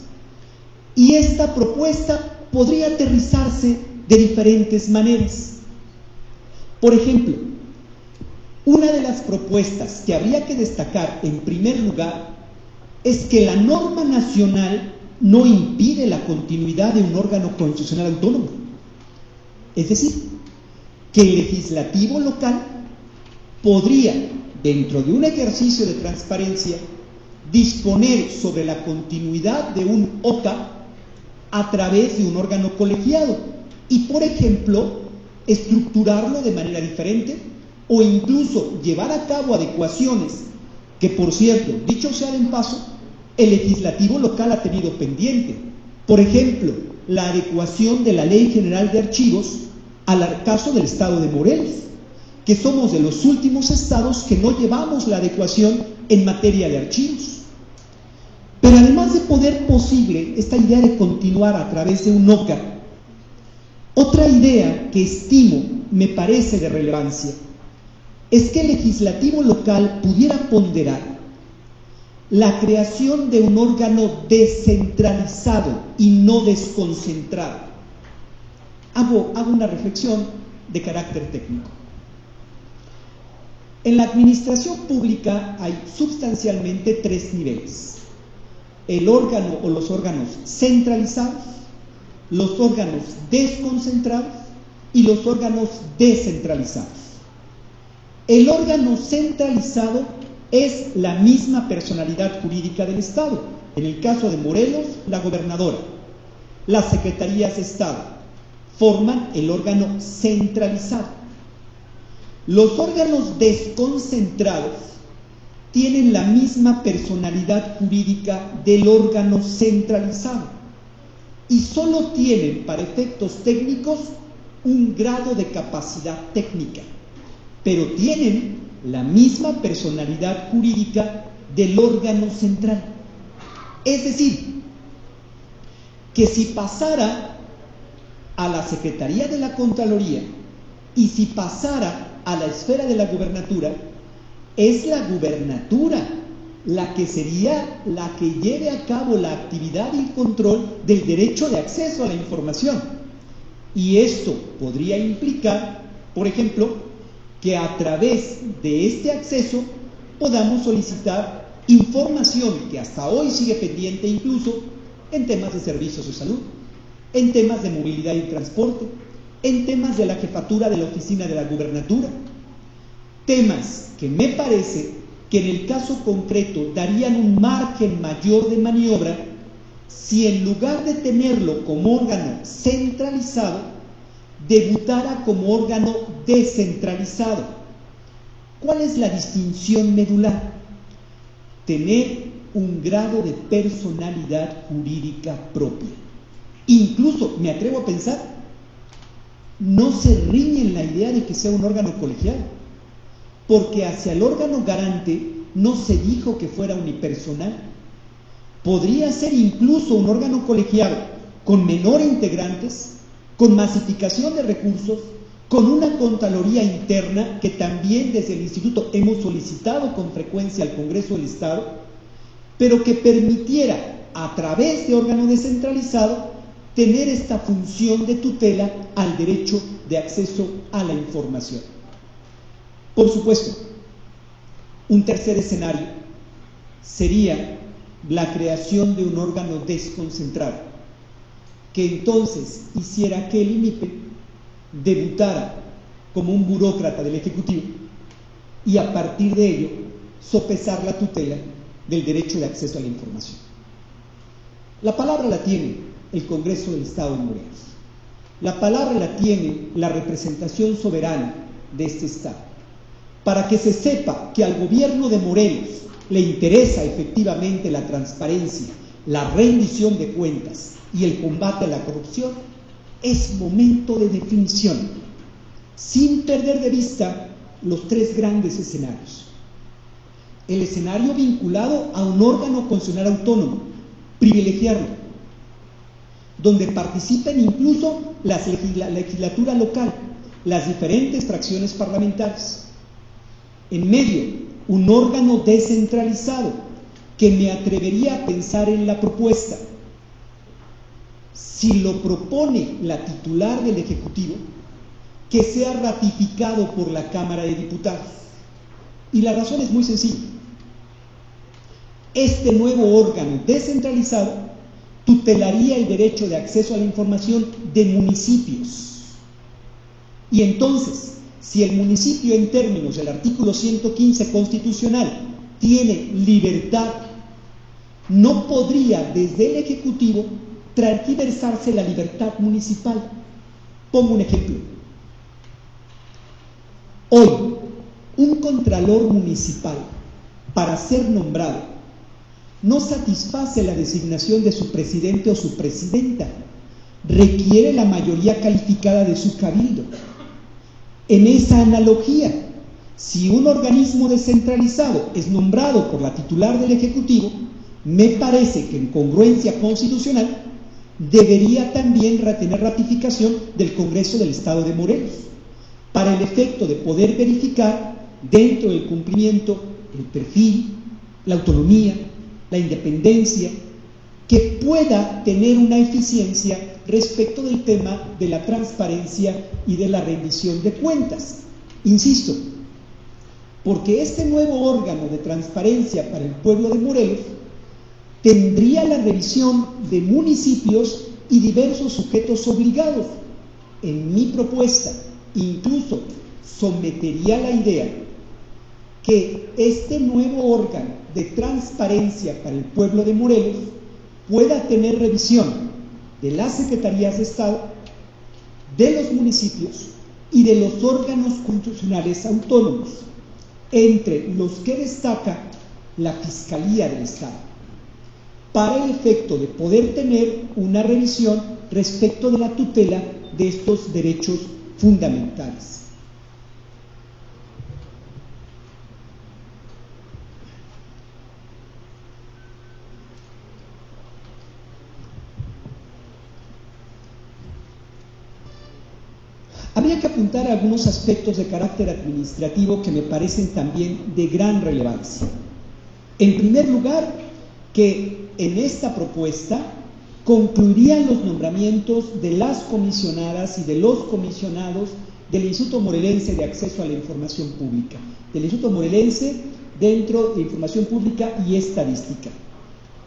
Y esta propuesta podría aterrizarse de diferentes maneras. Por ejemplo, una de las propuestas que habría que destacar en primer lugar es que la norma nacional no impide la continuidad de un órgano constitucional autónomo. Es decir, que el legislativo local podría, dentro de un ejercicio de transparencia, disponer sobre la continuidad de un OCA a través de un órgano colegiado y, por ejemplo, estructurarlo de manera diferente o incluso llevar a cabo adecuaciones que, por cierto, dicho sea de paso, el legislativo local ha tenido pendiente. Por ejemplo, la adecuación de la Ley General de Archivos al caso del estado de Morelos, que somos de los últimos estados que no llevamos la adecuación en materia de archivos. Pero además de poder posible esta idea de continuar a través de un OCA, otra idea que estimo me parece de relevancia es que el legislativo local pudiera ponderar la creación de un órgano descentralizado y no desconcentrado. Hago una reflexión de carácter técnico. En la administración pública hay sustancialmente 3 niveles: el órgano o los órganos centralizados, los órganos desconcentrados y los órganos descentralizados. El órgano centralizado es la misma personalidad jurídica del Estado. En el caso de Morelos, la gobernadora. Las secretarías de Estado forman el órgano centralizado. Los órganos desconcentrados tienen la misma personalidad jurídica del órgano centralizado y solo tienen, para efectos técnicos, un grado de capacidad técnica, pero tienen la misma personalidad jurídica del órgano central. Es decir, que si pasara a la Secretaría de la Contraloría y si pasara a la esfera de la gubernatura, es la gubernatura la que sería la que lleve a cabo la actividad y control del derecho de acceso a la información. Y esto podría implicar, por ejemplo, que a través de este acceso podamos solicitar información que hasta hoy sigue pendiente, incluso en temas de servicios de salud, en temas de movilidad y transporte, en temas de la jefatura de la oficina de la gubernatura, temas que me parece que en el caso concreto darían un margen mayor de maniobra si en lugar de tenerlo como órgano centralizado, debutara como órgano descentralizado. ¿Cuál es la distinción medular? Tener un grado de personalidad jurídica propia. Incluso, me atrevo a pensar, no se riñe en la idea de que sea un órgano colegiado, porque hacia el órgano garante no se dijo que fuera unipersonal. Podría ser incluso un órgano colegiado con menor integrantes, con masificación de recursos, con una contraloría interna que también desde el Instituto hemos solicitado con frecuencia al Congreso del Estado, pero que permitiera a través de órgano descentralizado tener esta función de tutela al derecho de acceso a la información. Por supuesto, un tercer escenario sería la creación de un órgano desconcentrado, que entonces hiciera que el INIPE debutara como un burócrata del Ejecutivo y a partir de ello sopesar la tutela del derecho de acceso a la información. La palabra la tiene el Congreso del Estado de Morelos. La palabra la tiene la representación soberana de este Estado. Para que se sepa que al gobierno de Morelos le interesa efectivamente la transparencia, la rendición de cuentas y el combate a la corrupción, es momento de definición, sin perder de vista los 3 grandes escenarios. El escenario vinculado a un órgano constitucional autónomo, privilegiarlo, donde participen incluso la legislatura local, las diferentes fracciones parlamentarias. En medio, un órgano descentralizado, que me atrevería a pensar en la propuesta, si lo propone la titular del Ejecutivo, que sea ratificado por la Cámara de Diputados. Y la razón es muy sencilla. Este nuevo órgano descentralizado tutelaría el derecho de acceso a la información de municipios. Y entonces, si el municipio, en términos del artículo 115 constitucional, tiene libertad, no podría desde el Ejecutivo transversarse la libertad municipal. Pongo un ejemplo. Hoy, un contralor municipal, para ser nombrado, no satisface la designación de su presidente o su presidenta, requiere la mayoría calificada de su cabildo. En esa analogía, Si un organismo descentralizado es nombrado por la titular del Ejecutivo, me parece que en congruencia constitucional debería también tener ratificación del Congreso del Estado de Morelos, para el efecto de poder verificar dentro del cumplimiento el perfil, la autonomía, la independencia, que pueda tener una eficiencia respecto del tema de la transparencia y de la rendición de cuentas. Insisto, porque este nuevo órgano de transparencia para el pueblo de Morelos tendría la revisión de municipios y diversos sujetos obligados. En mi propuesta, incluso sometería la idea que este nuevo órgano de transparencia para el pueblo de Morelos pueda tener revisión de las secretarías de Estado, de los municipios y de los órganos constitucionales autónomos, entre los que destaca la Fiscalía del Estado, para el efecto de poder tener una revisión respecto de la tutela de estos derechos fundamentales. Habría que apuntar a algunos aspectos de carácter administrativo que me parecen también de gran relevancia. En primer lugar, que en esta propuesta concluirían los nombramientos de las comisionadas y de los comisionados del Instituto Morelense de Acceso a la Información Pública, del Instituto Morelense dentro de Información Pública y Estadística.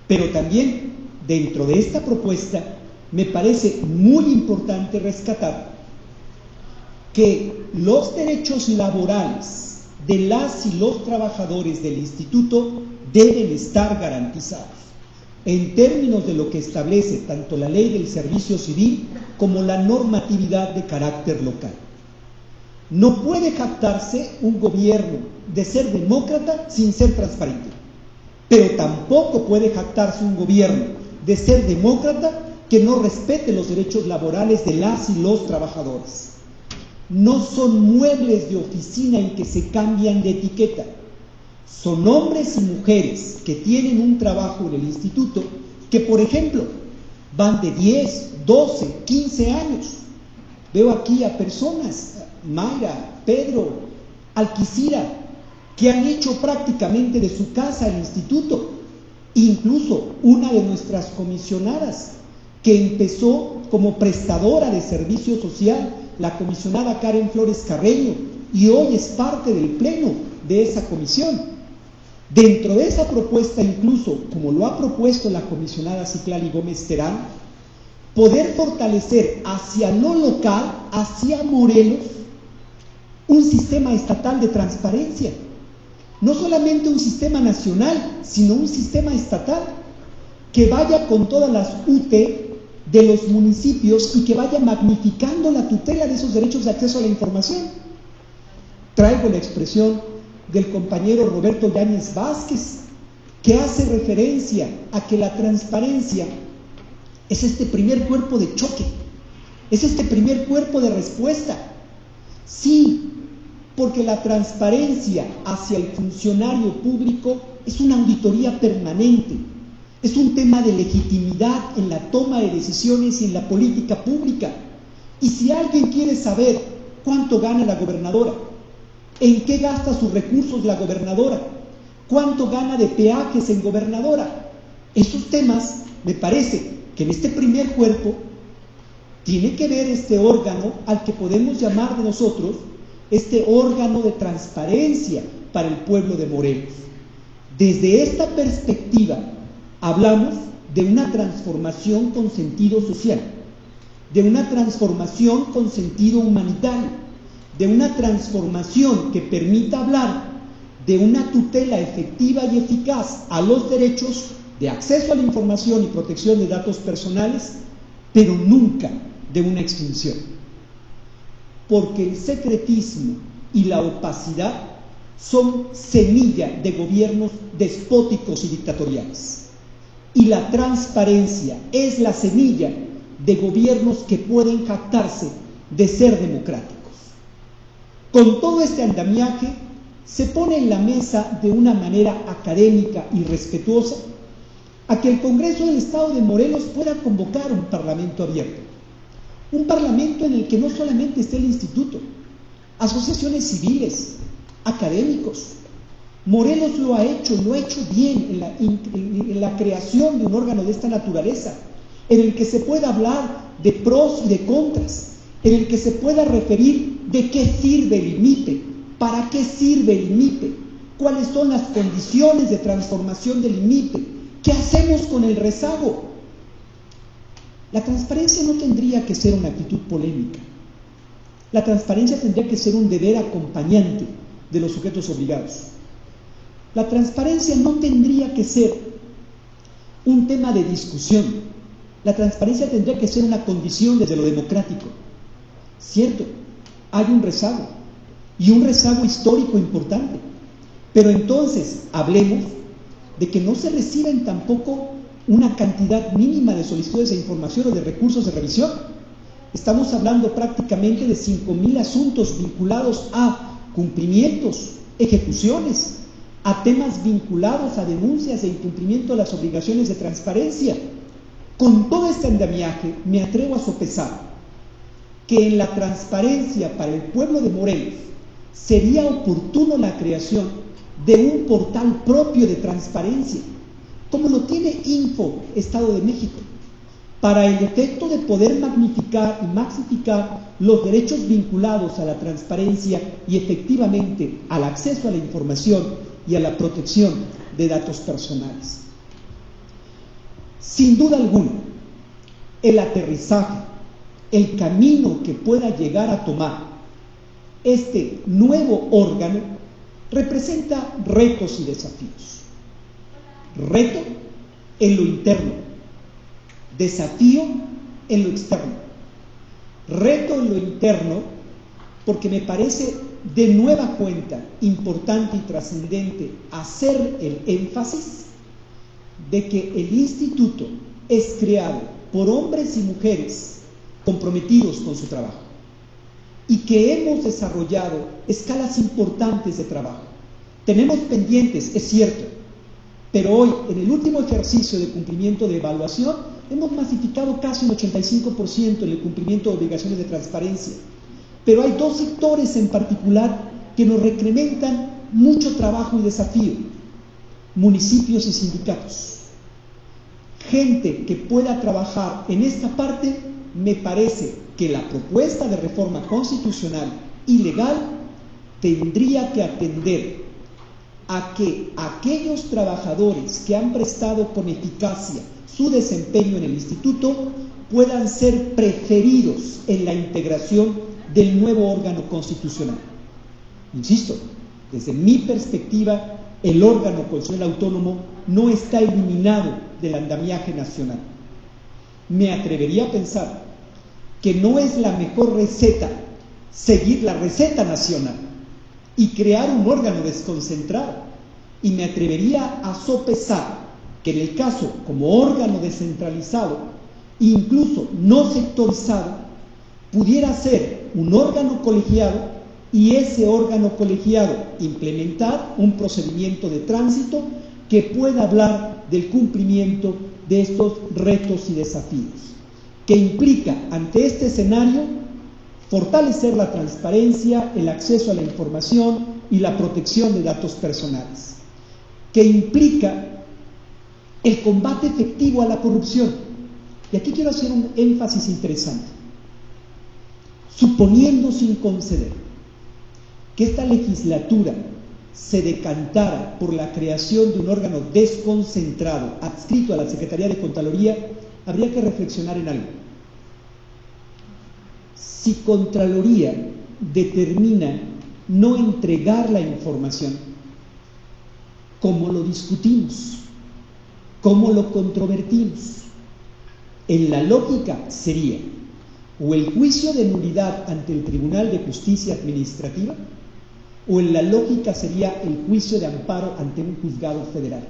Pero también dentro de esta propuesta me parece muy importante rescatar que los derechos laborales de las y los trabajadores del instituto deben estar garantizados en términos de lo que establece tanto la ley del servicio civil como la normatividad de carácter local. No puede jactarse un gobierno de ser demócrata sin ser transparente, pero tampoco puede jactarse un gobierno de ser demócrata que no respete los derechos laborales de las y los trabajadores. No son muebles de oficina en que se cambian de etiqueta. Son hombres y mujeres que tienen un trabajo en el instituto que, por ejemplo, van de 10, 12, 15 años. Veo aquí a personas, Mayra, Pedro, Alquicira, que han hecho prácticamente de su casa el instituto. Incluso una de nuestras comisionadas, que empezó como prestadora de servicio social, la comisionada Karen Flores Carreño, y hoy es parte del pleno de esa comisión. Dentro de esa propuesta, incluso, como lo ha propuesto la comisionada Citlali Gómez Terán, poder fortalecer hacia lo local, hacia Morelos, un sistema estatal de transparencia. No solamente un sistema nacional, sino un sistema estatal que vaya con todas las UT de los municipios y que vaya magnificando la tutela de esos derechos de acceso a la información. Traigo la expresión del compañero Roberto Yáñez Vázquez, que hace referencia a que la transparencia es este primer cuerpo de choque, es este primer cuerpo de respuesta. Sí, porque la transparencia hacia el funcionario público es una auditoría permanente. Es un tema de legitimidad en la toma de decisiones y en la política pública. Y si alguien quiere saber cuánto gana la gobernadora, en qué gasta sus recursos la gobernadora, cuánto gana de peajes en gobernadora, esos temas, me parece que en este primer cuerpo tiene que ver este órgano al que podemos llamar de nosotros este órgano de transparencia para el pueblo de Morelos. Desde esta perspectiva, hablamos de una transformación con sentido social, de una transformación con sentido humanitario, de una transformación que permita hablar de una tutela efectiva y eficaz a los derechos de acceso a la información y protección de datos personales, pero nunca de una extinción. Porque el secretismo y la opacidad son semilla de gobiernos despóticos y dictatoriales. Y la transparencia es la semilla de gobiernos que pueden jactarse de ser democráticos. Con todo este andamiaje, se pone en la mesa de una manera académica y respetuosa a que el Congreso del Estado de Morelos pueda convocar un parlamento abierto. Un parlamento en el que no solamente esté el instituto, asociaciones civiles, académicos. Morelos lo ha hecho bien en la creación de un órgano de esta naturaleza, en el que se pueda hablar de pros y de contras, en el que se pueda referir de qué sirve el IMIPE, para qué sirve el IMIPE, cuáles son las condiciones de transformación del IMIPE, qué hacemos con el rezago. La transparencia no tendría que ser una actitud polémica. La transparencia tendría que ser un deber acompañante de los sujetos obligados. La transparencia no tendría que ser un tema de discusión. La transparencia tendría que ser una condición desde lo democrático. Cierto, hay un rezago, y un rezago histórico importante. Pero entonces hablemos de que no se reciben tampoco una cantidad mínima de solicitudes de información o de recursos de revisión. Estamos hablando prácticamente de 5,000 asuntos vinculados a cumplimientos, ejecuciones, a temas vinculados a denuncias e incumplimiento de las obligaciones de transparencia. Con todo este andamiaje, me atrevo a sopesar que en la transparencia para el pueblo de Morelos sería oportuno la creación de un portal propio de transparencia, como lo tiene Info Estado de México, para el efecto de poder magnificar y maxificar los derechos vinculados a la transparencia y efectivamente al acceso a la información y a la protección de datos personales. Sin duda alguna, el aterrizaje, el camino que pueda llegar a tomar este nuevo órgano representa retos y desafíos. Reto en lo interno, desafío en lo externo. Reto en lo interno porque me parece de nueva cuenta importante y trascendente hacer el énfasis de que el instituto es creado por hombres y mujeres comprometidos con su trabajo y que hemos desarrollado escalas importantes de trabajo. Tenemos pendientes, es cierto, pero hoy, en el último ejercicio de cumplimiento de evaluación, hemos masificado casi un 85% en el cumplimiento de obligaciones de transparencia. Pero hay dos sectores en particular que nos recrementan mucho trabajo y desafío: municipios y sindicatos. Gente que pueda trabajar en esta parte, me parece que la propuesta de reforma constitucional y legal tendría que atender a que aquellos trabajadores que han prestado con eficacia su desempeño en el instituto puedan ser preferidos en la integración del nuevo órgano constitucional. Insisto, desde mi perspectiva, el órgano constitucional autónomo no está eliminado del andamiaje nacional. Me atrevería a pensar que no es la mejor receta seguir la receta nacional y crear un órgano desconcentrado, y me atrevería a sopesar que en el caso como órgano descentralizado, incluso no sectorizado, pudiera ser un órgano colegiado y ese órgano colegiado implementar un procedimiento de tránsito que pueda hablar del cumplimiento de estos retos y desafíos, que implica ante este escenario fortalecer la transparencia, el acceso a la información y la protección de datos personales, que implica el combate efectivo a la corrupción. Y aquí quiero hacer un énfasis interesante. Suponiendo, sin conceder, que esta legislatura se decantara por la creación de un órgano desconcentrado adscrito a la Secretaría de Contraloría, habría que reflexionar en algo. Si Contraloría determina no entregar la información, ¿cómo lo discutimos? ¿Cómo lo controvertimos? En la lógica sería o el juicio de nulidad ante el Tribunal de Justicia Administrativa, o en la lógica sería el juicio de amparo ante un juzgado federal.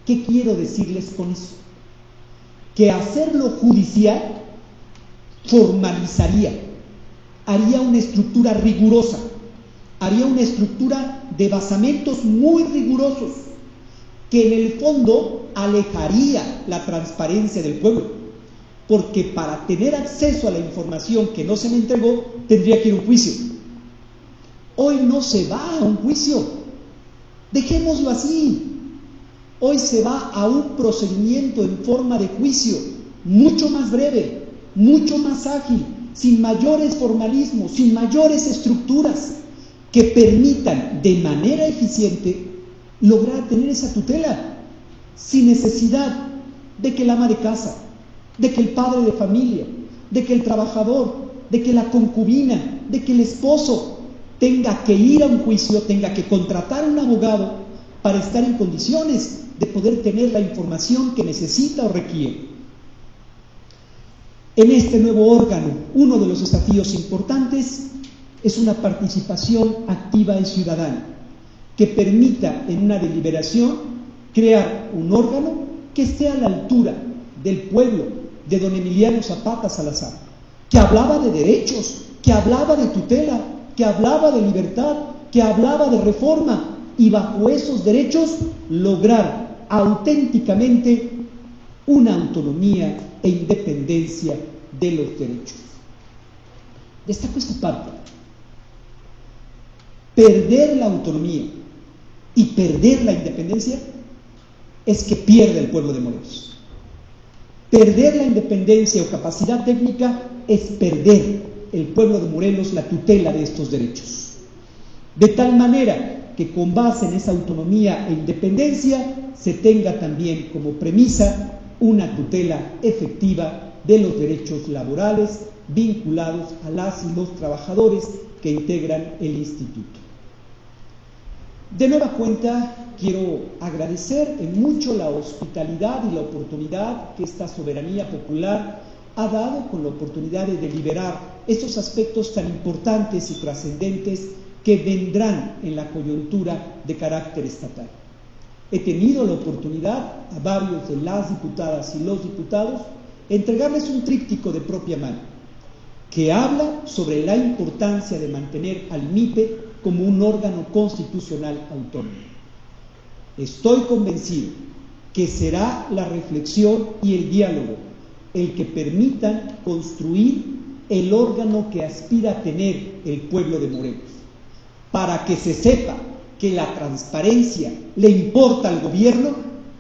¿Qué quiero decirles con eso? Que hacerlo judicial formalizaría, haría una estructura rigurosa, haría una estructura de basamentos muy rigurosos que en el fondo alejaría la transparencia del pueblo, porque para tener acceso a la información que no se me entregó tendría que ir a un juicio. Hoy no se va a un juicio, dejémoslo así. Hoy se va a un procedimiento en forma de juicio, mucho más breve, mucho más ágil, sin mayores formalismos, sin mayores estructuras que permitan de manera eficiente lograr tener esa tutela, sin necesidad de que el ama de casa, de que el padre de familia, de que el trabajador, de que la concubina, de que el esposo tenga que ir a un juicio, tenga que contratar a un abogado para estar en condiciones de poder tener la información que necesita o requiere. En este nuevo órgano, uno de los desafíos importantes es una participación activa y ciudadana que permita en una deliberación crear un órgano que esté a la altura del pueblo de don Emiliano Zapata Salazar, que hablaba de derechos, que hablaba de tutela, que hablaba de libertad, que hablaba de reforma, y bajo esos derechos lograr auténticamente una autonomía e independencia de los derechos. Destaco esta parte. Perder la autonomía y perder la independencia es que pierde el pueblo de Morelos. Perder la independencia o capacidad técnica es perder el pueblo de Morelos la tutela de estos derechos. De tal manera que con base en esa autonomía e independencia se tenga también como premisa una tutela efectiva de los derechos laborales vinculados a las y los trabajadores que integran el instituto. De nueva cuenta, quiero agradecer en mucho la hospitalidad y la oportunidad que esta soberanía popular ha dado con la oportunidad de deliberar estos aspectos tan importantes y trascendentes que vendrán en la coyuntura de carácter estatal. He tenido la oportunidad a varios de las diputadas y los diputados entregarles un tríptico de propia mano que habla sobre la importancia de mantener al MIPE como un órgano constitucional autónomo. Estoy convencido que será la reflexión y el diálogo el que permitan construir el órgano que aspira a tener el pueblo de Morelos, para que se sepa que la transparencia le importa al gobierno.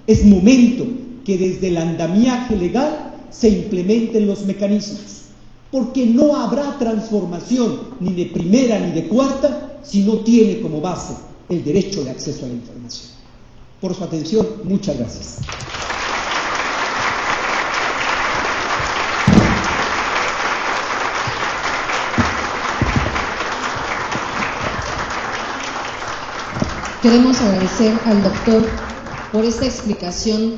Es momento que desde el andamiaje legal se implementen los mecanismos, porque no habrá transformación ni de primera ni de cuarta si no tiene como base el derecho de acceso a la información. Por su atención, muchas gracias. Queremos agradecer al doctor por esta explicación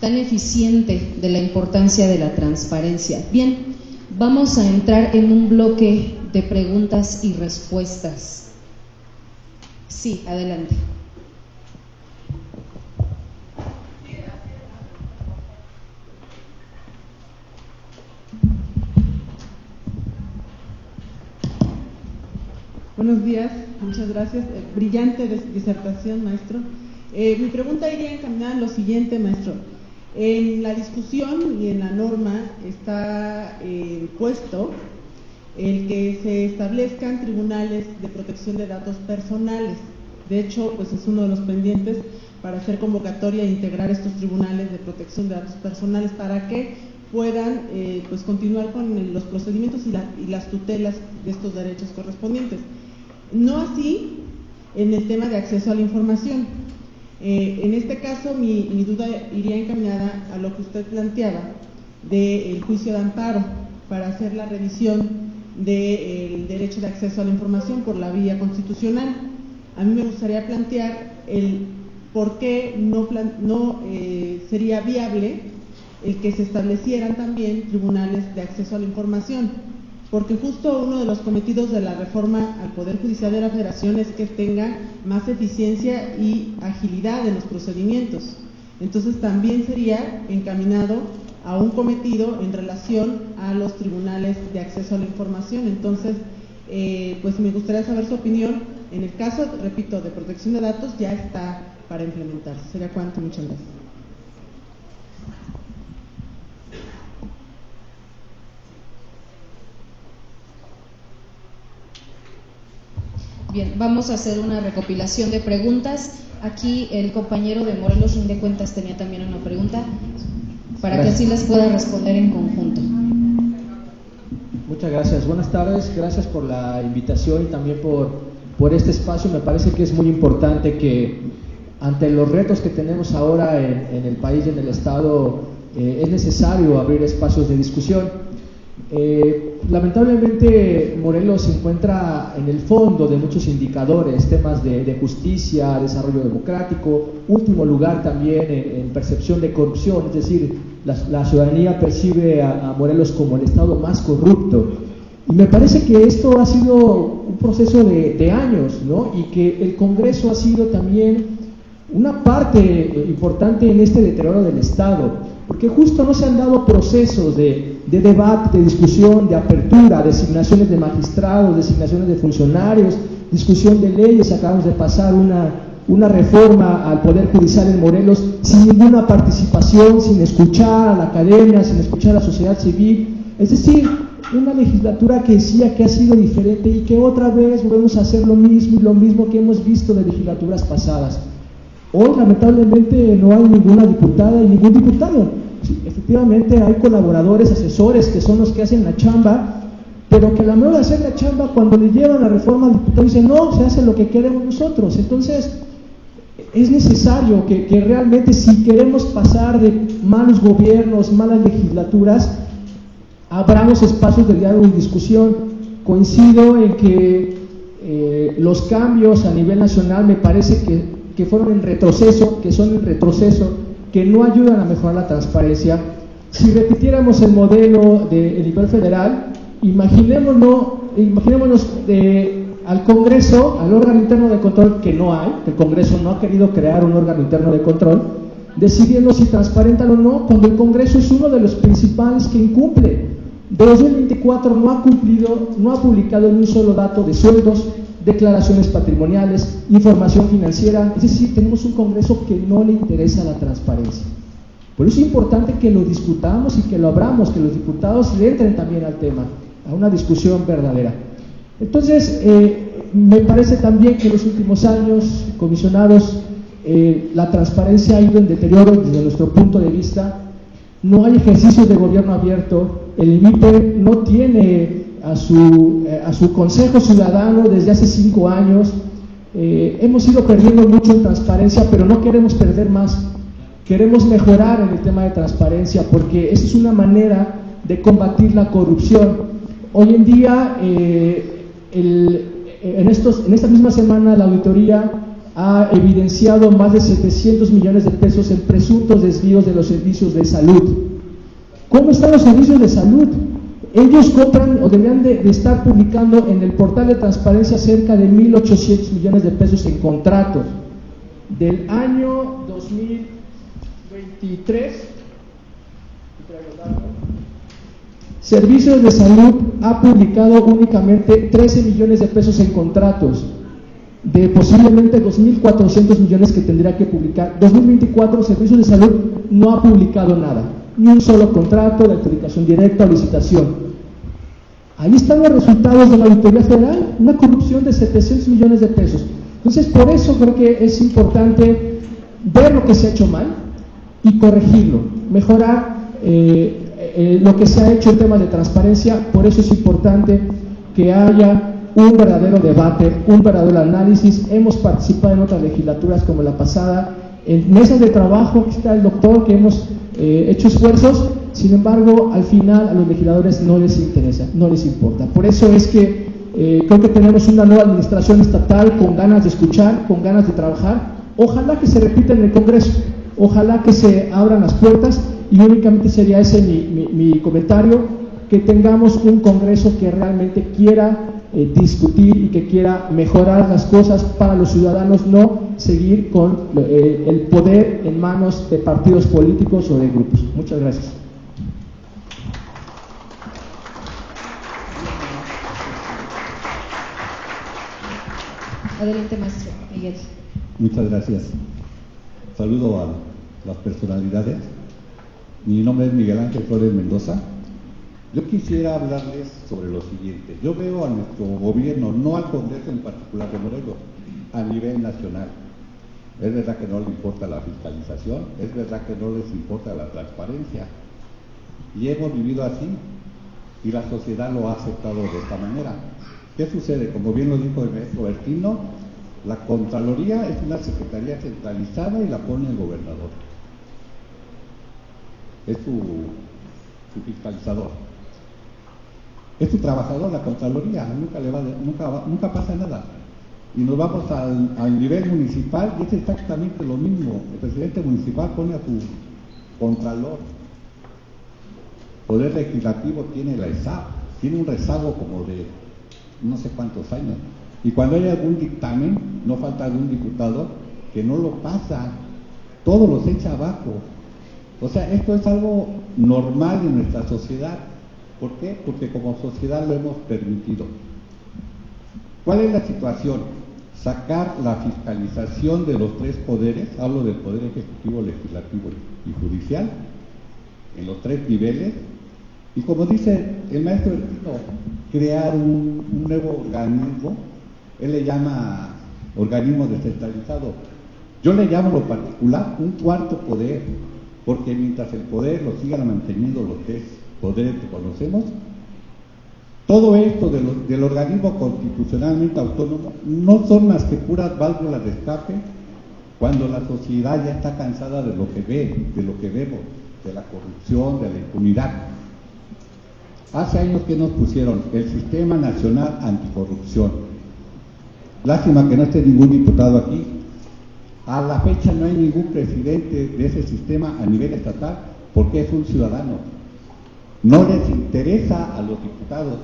tan eficiente de la importancia de la transparencia. Bien, vamos a entrar en un bloque de preguntas y respuestas. Sí, adelante. Buenos días, muchas gracias. Brillante disertación, maestro. Mi pregunta iría encaminada a lo siguiente, maestro. En la discusión y en la norma está puesto el que se establezcan tribunales de protección de datos personales. De hecho, pues es uno de los pendientes para hacer convocatoria e integrar estos tribunales de protección de datos personales para que puedan pues continuar con los procedimientos y las tutelas de estos derechos correspondientes. No así en el tema de acceso a la información. En este caso, mi duda iría encaminada a lo que usted planteaba del juicio de amparo para hacer la revisión del derecho de acceso a la información por la vía constitucional. A mí me gustaría plantear el por qué no sería viable el que se establecieran también tribunales de acceso a la información, porque justo uno de los cometidos de la reforma al Poder Judicial de la Federación es que tenga más eficiencia y agilidad en los procedimientos. Entonces también sería encaminado a un cometido en relación a los tribunales de acceso a la información. Entonces, pues me gustaría saber su opinión. En el caso, repito, de protección de datos, ya está para implementarse. ¿Sería cuánto? Muchas gracias. Bien, vamos a hacer una recopilación de preguntas. Aquí el compañero de Morelos Rinde Cuentas tenía también una pregunta, para que así las pueda responder en conjunto. Muchas gracias. Buenas tardes. Gracias por la invitación y también por este espacio. Me parece que es muy importante que ante los retos que tenemos ahora en el país y en el Estado, es necesario abrir espacios de discusión. Lamentablemente Morelos se encuentra en el fondo de muchos indicadores, temas de justicia, desarrollo democrático, último lugar también en percepción de corrupción, es decir, la ciudadanía percibe a Morelos como el estado más corrupto. Y me parece que esto ha sido un proceso de años, ¿no? Y que el Congreso ha sido también una parte importante en este deterioro del Estado, porque justo no se han dado procesos de debate, de discusión, de apertura, designaciones de magistrados, designaciones de funcionarios, discusión de leyes. Acabamos de pasar una reforma al Poder Judicial en Morelos sin ninguna participación, sin escuchar a la academia, sin escuchar a la sociedad civil. Es decir, una legislatura que decía que ha sido diferente y que otra vez volvemos a hacer lo mismo que hemos visto de legislaturas pasadas. Hoy lamentablemente no hay ninguna diputada y ningún diputado. Sí, efectivamente hay colaboradores, asesores que son los que hacen la chamba, pero que a la hora de hacer la chamba, cuando le llevan la reforma al diputado dicen no, se hace lo que queremos nosotros. Entonces es necesario que realmente, si queremos pasar de malos gobiernos, malas legislaturas, abramos espacios de diálogo y discusión. Coincido en que los cambios a nivel nacional me parece que fueron en retroceso, que son en retroceso, que no ayudan a mejorar la transparencia. Si repitiéramos el modelo de nivel federal, imaginémonos al Congreso, al órgano interno de control, que no hay, que el Congreso no ha querido crear un órgano interno de control, decidiendo si transparentan o no, cuando el Congreso es uno de los principales que incumple. De 2024 no ha cumplido, no ha publicado ni un solo dato de sueldos, declaraciones patrimoniales, información financiera. Es decir, tenemos un Congreso que no le interesa la transparencia. Por eso es importante que lo discutamos y que lo abramos, que los diputados le entren también al tema, a una discusión verdadera. Entonces, me parece también que en los últimos años, comisionados, la transparencia ha ido en deterioro desde nuestro punto de vista. No hay ejercicios de gobierno abierto. El INVIPE no tiene a su Consejo Ciudadano desde hace 5 años. Hemos ido perdiendo mucho en transparencia, pero no queremos perder más. Queremos mejorar en el tema de transparencia, porque esa es una manera de combatir la corrupción. Hoy en día, en esta misma semana, la auditoría ha evidenciado más de 700 millones de pesos en presuntos desvíos de los servicios de salud. ¿Cómo están los servicios de salud? Ellos compran o deberían de estar publicando en el portal de transparencia cerca de 1.800 millones de pesos en contratos. Del año 2023, Servicios de Salud ha publicado únicamente 13 millones de pesos en contratos, de posiblemente 2.400 millones que tendría que publicar. 2024, Servicios de Salud no ha publicado nada, ni un solo contrato de adjudicación directa o licitación. Ahí están los resultados de la Auditoría Federal, una corrupción de 700 millones de pesos. Entonces, por eso creo que es importante ver lo que se ha hecho mal y corregirlo, mejorar lo que se ha hecho en temas de transparencia. Por eso es importante que haya un verdadero debate, un verdadero análisis. Hemos participado en otras legislaturas como la pasada, en mesas de trabajo, que está el doctor, que hemos hecho esfuerzos. Sin embargo, al final a los legisladores no les interesa, no les importa. Por eso es que creo que tenemos una nueva administración estatal con ganas de escuchar, con ganas de trabajar. Ojalá que se repita en el Congreso, ojalá que se abran las puertas, y únicamente sería ese mi comentario, que tengamos un Congreso que realmente quiera discutir y que quiera mejorar las cosas para los ciudadanos, no seguir con el poder en manos de partidos políticos o de grupos. Muchas gracias. Adelante, maestro Miguel. Muchas gracias. Saludo a las personalidades. Mi nombre es Miguel Ángel Flores Mendoza. Yo quisiera hablarles sobre lo siguiente. Yo veo a nuestro gobierno, no al Congreso en particular de Morelos, a nivel nacional. Es verdad que no le importa la fiscalización, es verdad que no les importa la transparencia. Y hemos vivido así, y la sociedad lo ha aceptado de esta manera. ¿Qué sucede? Como bien lo dijo el maestro Bertino, la Contraloría es una secretaría centralizada y la pone el gobernador. Es su fiscalizador. Es su trabajador, la Contraloría, nunca pasa nada. Y nos vamos al nivel municipal y es exactamente lo mismo. El presidente municipal pone a su contralor. Poder Legislativo tiene la ESAP, tiene un rezago como de no sé cuántos años. Y cuando hay algún dictamen, no falta algún diputado que no lo pasa, todo los echa abajo. O sea, esto es algo normal en nuestra sociedad. ¿Por qué? Porque como sociedad lo hemos permitido. ¿Cuál es la situación? Sacar la fiscalización de los tres poderes, hablo del Poder Ejecutivo, Legislativo y Judicial, en los tres niveles, y como dice el maestro Bertino, crear un nuevo organismo. Él le llama organismo descentralizado. Yo le llamo lo particular un cuarto poder, porque mientras el poder lo sigan manteniendo los tres poderes que conocemos, todo esto del organismo constitucionalmente autónomo no son más que puras válvulas de escape cuando la sociedad ya está cansada de lo que ve, de lo que vemos, de la corrupción, de la impunidad. Hace años que nos pusieron el Sistema Nacional Anticorrupción. Lástima que no esté ningún diputado aquí. A la fecha no hay ningún presidente de ese sistema a nivel estatal porque es un ciudadano. No les interesa a los diputados,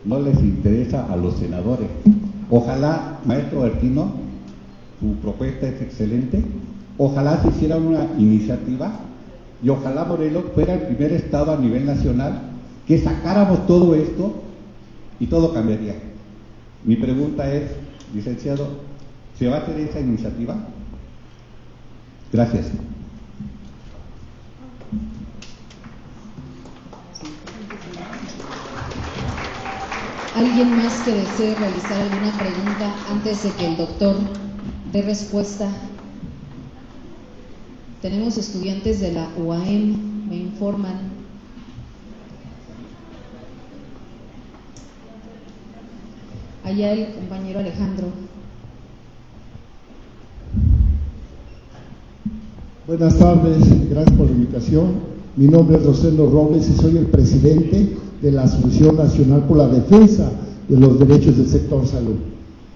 no les interesa a los senadores. Ojalá, maestro Bertino, su propuesta es excelente, ojalá se hiciera una iniciativa y ojalá Morelos fuera el primer estado a nivel nacional que sacáramos todo esto y todo cambiaría. Mi pregunta es, licenciado, ¿se va a hacer esa iniciativa? Gracias. ¿Alguien más que desee realizar alguna pregunta antes de que el doctor dé respuesta? Tenemos estudiantes de la UAM, me informan. Allá el compañero Alejandro. Buenas tardes, gracias por la invitación. Mi nombre es Rosendo Robles y soy el presidente de la Asociación Nacional por la Defensa de los Derechos del Sector Salud.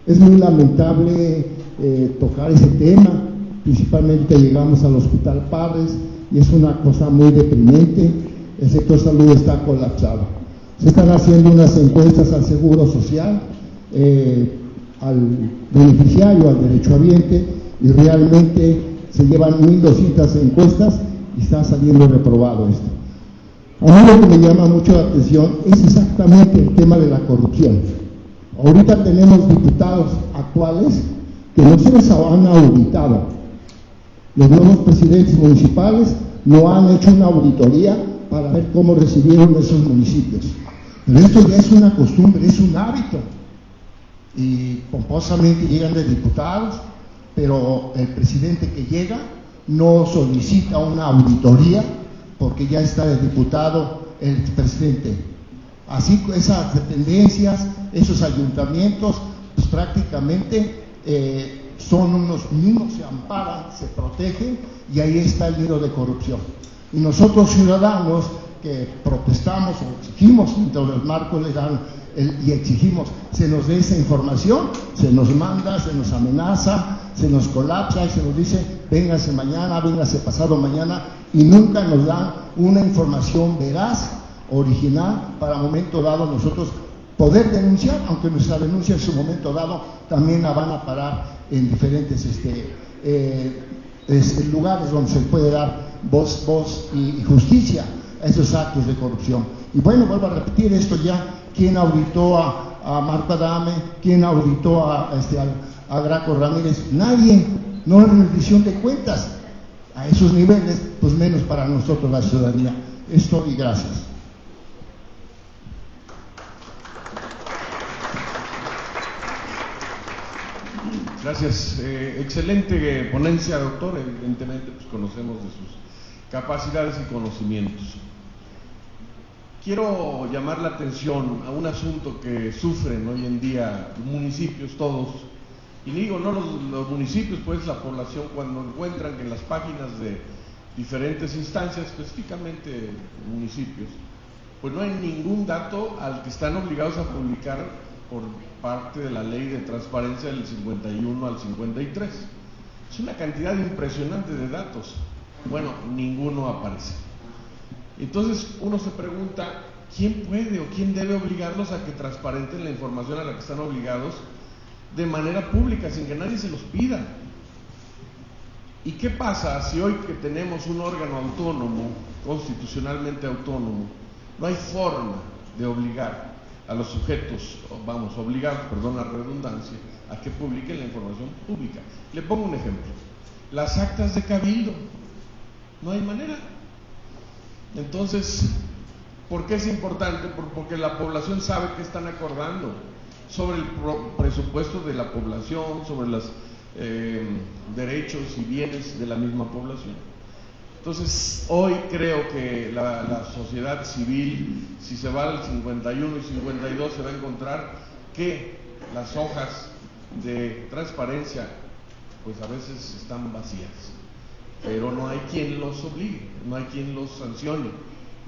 Es muy lamentable tocar ese tema, principalmente llegamos al Hospital Padres y es una cosa muy deprimente. El sector salud está colapsado. Se están haciendo unas encuestas al Seguro Social, al beneficiario, al derechohabiente, y realmente se llevan 1.200 encuestas y está saliendo reprobado esto. A mí lo que me llama mucho la atención es exactamente el tema de la corrupción. Ahorita tenemos diputados actuales que no se les han auditado. Los nuevos presidentes municipales no han hecho una auditoría para ver cómo recibieron esos municipios. Pero esto ya es una costumbre, es un hábito. Y pomposamente llegan de diputados, pero el presidente que llega no solicita una auditoría porque ya está de diputado el presidente. Así esas dependencias, esos ayuntamientos, pues prácticamente son unos niños, se amparan, se protegen y ahí está el nido de corrupción. Y nosotros ciudadanos que protestamos o exigimos dentro del marco legal y exigimos se nos dé esa información, se nos manda, se nos amenaza, se nos colapsa y se nos dice véngase mañana, véngase pasado mañana, y nunca nos dan una información veraz, original, para momento dado nosotros poder denunciar, aunque nuestra denuncia en su momento dado también la van a parar en diferentes lugares donde se puede dar voz y justicia a esos actos de corrupción. Y bueno, vuelvo a repetir esto ya, ¿quién auditó a a Marta Dame? ¿Quién auditó a Graco Ramírez? Nadie. No hay rendición de cuentas. A esos niveles, pues menos para nosotros la ciudadanía. Esto y gracias. Gracias. Excelente ponencia, doctor. Evidentemente, pues conocemos de sus capacidades y conocimientos. Quiero llamar la atención a un asunto que sufren hoy en día los municipios todos, y digo no los municipios, pues la población, cuando encuentran que en las páginas de diferentes instancias, específicamente municipios, pues no hay ningún dato al que están obligados a publicar por parte de la ley de transparencia del 51 al 53. Es una cantidad impresionante de datos. Bueno, ninguno aparece. Entonces uno se pregunta, ¿quién puede o quién debe obligarlos a que transparenten la información a la que están obligados de manera pública, sin que nadie se los pida? ¿Y qué pasa si hoy que tenemos un órgano autónomo, constitucionalmente autónomo, no hay forma de obligar a los sujetos, obligar, perdón la redundancia, a que publiquen la información pública? Le pongo un ejemplo. Las actas de cabildo, no hay manera. Entonces, ¿por qué es importante? Porque la población sabe qué están acordando sobre el presupuesto de la población, sobre los derechos y bienes de la misma población. Entonces, hoy creo que la sociedad civil, si se va al 51 y 52, se va a encontrar que las hojas de transparencia, pues a veces están vacías, pero no hay quien los obligue, no hay quien los sancione,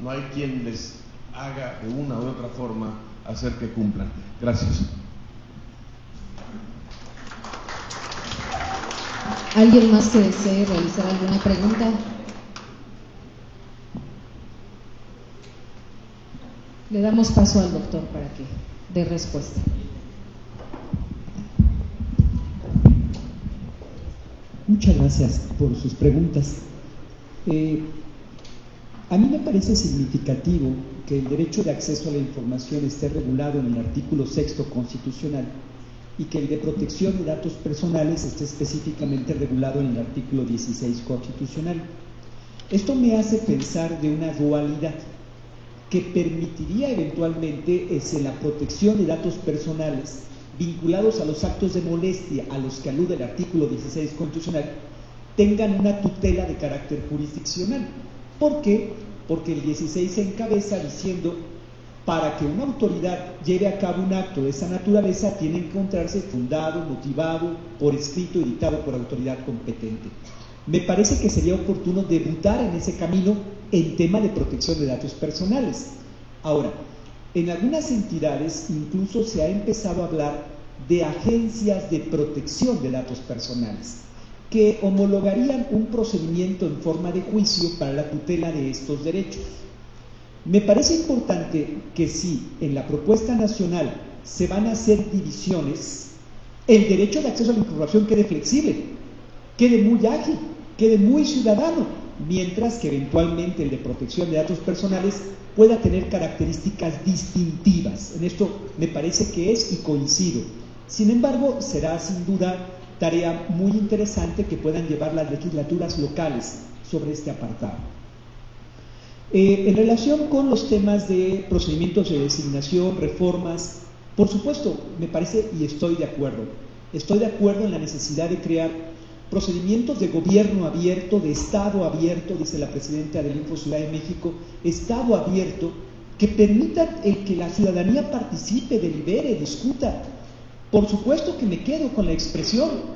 no hay quien les haga de una u otra forma hacer que cumplan. Gracias. ¿Alguien más que desee realizar alguna pregunta? Le damos paso al doctor para que dé respuesta. Muchas gracias por sus preguntas. A mí me parece significativo que el derecho de acceso a la información esté regulado en el artículo 6º constitucional y que el de protección de datos personales esté específicamente regulado en el artículo 16 constitucional. Esto me hace pensar de una dualidad que permitiría eventualmente la protección de datos personales vinculados a los actos de molestia a los que alude el artículo 16 constitucional tengan una tutela de carácter jurisdiccional. ¿Por qué? Porque el 16 se encabeza diciendo: para que una autoridad lleve a cabo un acto de esa naturaleza tiene que encontrarse fundado, motivado, por escrito y dictado por autoridad competente. Me parece que sería oportuno debutar en ese camino en tema de protección de datos personales. Ahora, en algunas entidades incluso se ha empezado a hablar de agencias de protección de datos personales que homologarían un procedimiento en forma de juicio para la tutela de estos derechos. Me parece importante que si en la propuesta nacional se van a hacer divisiones, el derecho de acceso a la información quede flexible, quede muy ágil, quede muy ciudadano, mientras que eventualmente el de protección de datos personales pueda tener características distintivas. En esto me parece que es y coincido. Sin embargo, será sin duda tarea muy interesante que puedan llevar las legislaturas locales sobre este apartado. En relación con los temas de procedimientos de designación, reformas, por supuesto, me parece y estoy de acuerdo en la necesidad de crear procedimientos de gobierno abierto, de Estado abierto, dice la presidenta del Info Ciudad de México, Estado abierto, que permitan que la ciudadanía participe, delibere, discuta. Por supuesto que me quedo con la expresión.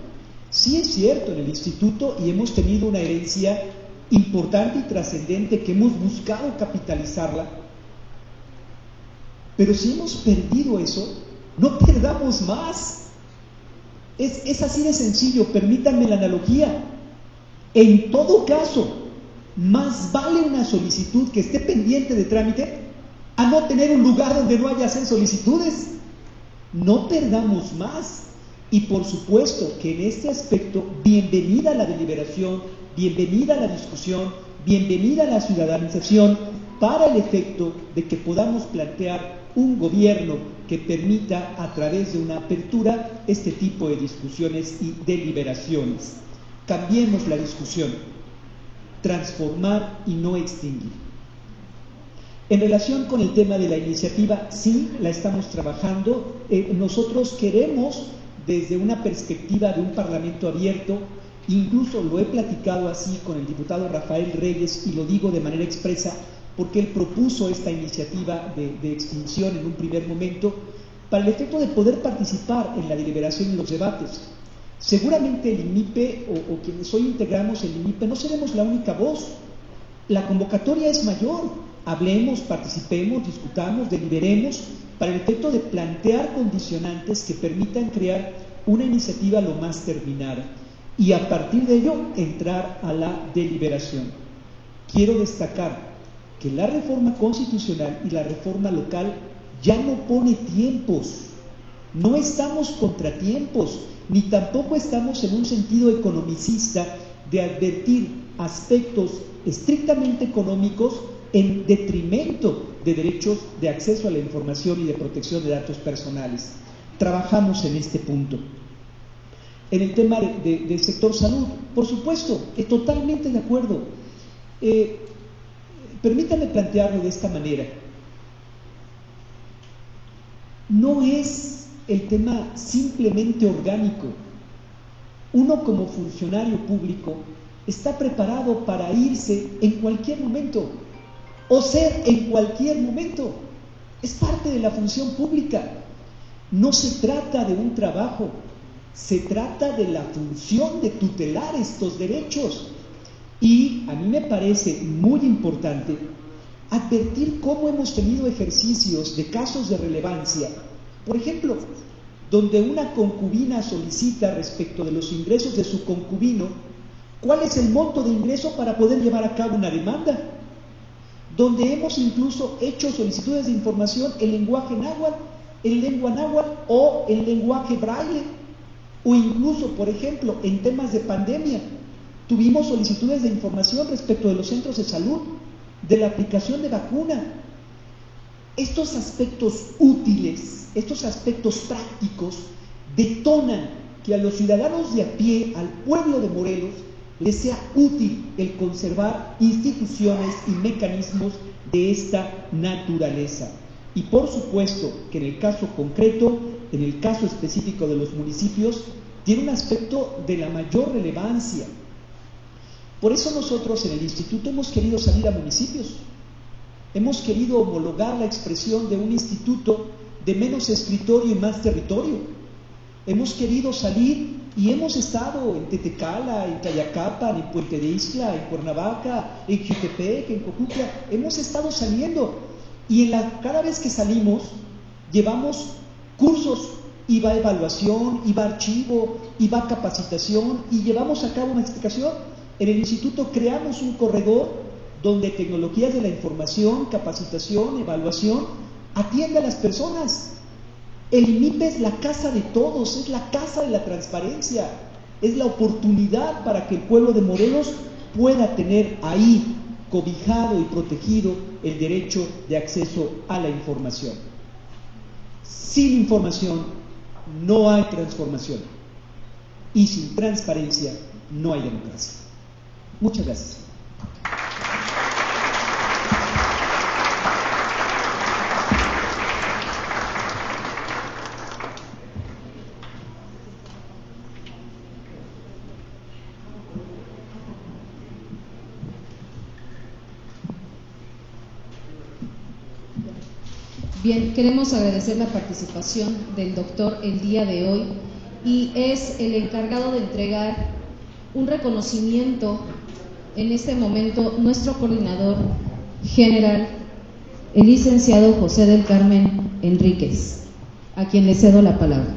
Sí es cierto, en el instituto y hemos tenido una herencia importante y trascendente que hemos buscado capitalizarla, pero si hemos perdido eso, no perdamos más. Es así de sencillo. Permítanme la analogía. En todo caso, más vale una solicitud que esté pendiente de trámite a no tener un lugar donde no haya hacer solicitudes. No perdamos más. Y por supuesto que en este aspecto, bienvenida a la deliberación, bienvenida a la discusión, bienvenida a la ciudadanización, para el efecto de que podamos plantear un gobierno que permita, a través de una apertura, este tipo de discusiones y deliberaciones. Cambiemos la discusión, transformar y no extinguir. En relación con el tema de la iniciativa, sí, la estamos trabajando. Nosotros queremos, desde una perspectiva de un parlamento abierto, incluso lo he platicado así con el diputado Rafael Reyes, y lo digo de manera expresa, porque él propuso esta iniciativa de extinción en un primer momento, para el efecto de poder participar en la deliberación y los debates. Seguramente el INIPE o quienes hoy integramos el INIPE no seremos la única voz. La convocatoria es mayor. Hablemos, participemos, discutamos, deliberemos, para el efecto de plantear condicionantes que permitan crear una iniciativa lo más terminada y a partir de ello entrar a la deliberación. Quiero destacar que la reforma constitucional y la reforma local ya no pone tiempos. No estamos contra tiempos, ni tampoco estamos en un sentido economicista de advertir aspectos estrictamente económicos en detrimento de derechos de acceso a la información y de protección de datos personales. Trabajamos en este punto. En el tema del sector salud, por supuesto, totalmente de acuerdo. Permítanme plantearlo de esta manera. No es el tema simplemente orgánico. Uno como funcionario público está preparado para irse en cualquier momento o ser en cualquier momento. Es parte de la función pública. No se trata de un trabajo, se trata de la función de tutelar estos derechos. Y a mí me parece muy importante advertir cómo hemos tenido ejercicios de casos de relevancia. Por ejemplo, donde una concubina solicita respecto de los ingresos de su concubino, ¿cuál es el monto de ingreso para poder llevar a cabo una demanda? Donde hemos incluso hecho solicitudes de información en lenguaje náhuatl, en lengua náhuatl o en lenguaje braille, o incluso, por ejemplo, en temas de pandemia, tuvimos solicitudes de información respecto de los centros de salud, de la aplicación de vacuna. Estos aspectos útiles, estos aspectos prácticos, detonan que a los ciudadanos de a pie, al pueblo de Morelos, les sea útil el conservar instituciones y mecanismos de esta naturaleza. Y por supuesto que en el caso concreto, en el caso específico de los municipios, tiene un aspecto de la mayor relevancia. Por eso nosotros en el instituto hemos querido salir a municipios. Hemos querido homologar la expresión de un instituto de menos escritorio y más territorio. Hemos querido salir y hemos estado en Tetecala, en Cayacapan, en Puente de Ixtla, en Cuernavaca, en Jutepec, en Cojutla. Hemos estado saliendo y cada vez que salimos llevamos cursos, y va evaluación, y va archivo, y va capacitación, y llevamos a cabo una explicación. En el instituto creamos un corredor donde tecnologías de la información, capacitación, evaluación, atiende a las personas. El INIPE es la casa de todos, es la casa de la transparencia, es la oportunidad para que el pueblo de Morelos pueda tener ahí, cobijado y protegido, el derecho de acceso a la información. Sin información no hay transformación y sin transparencia no hay democracia. Muchas gracias. Bien, queremos agradecer la participación del doctor el día de hoy y es el encargado de entregar un reconocimiento en este momento nuestro coordinador general, el licenciado José del Carmen Enríquez, a quien le cedo la palabra.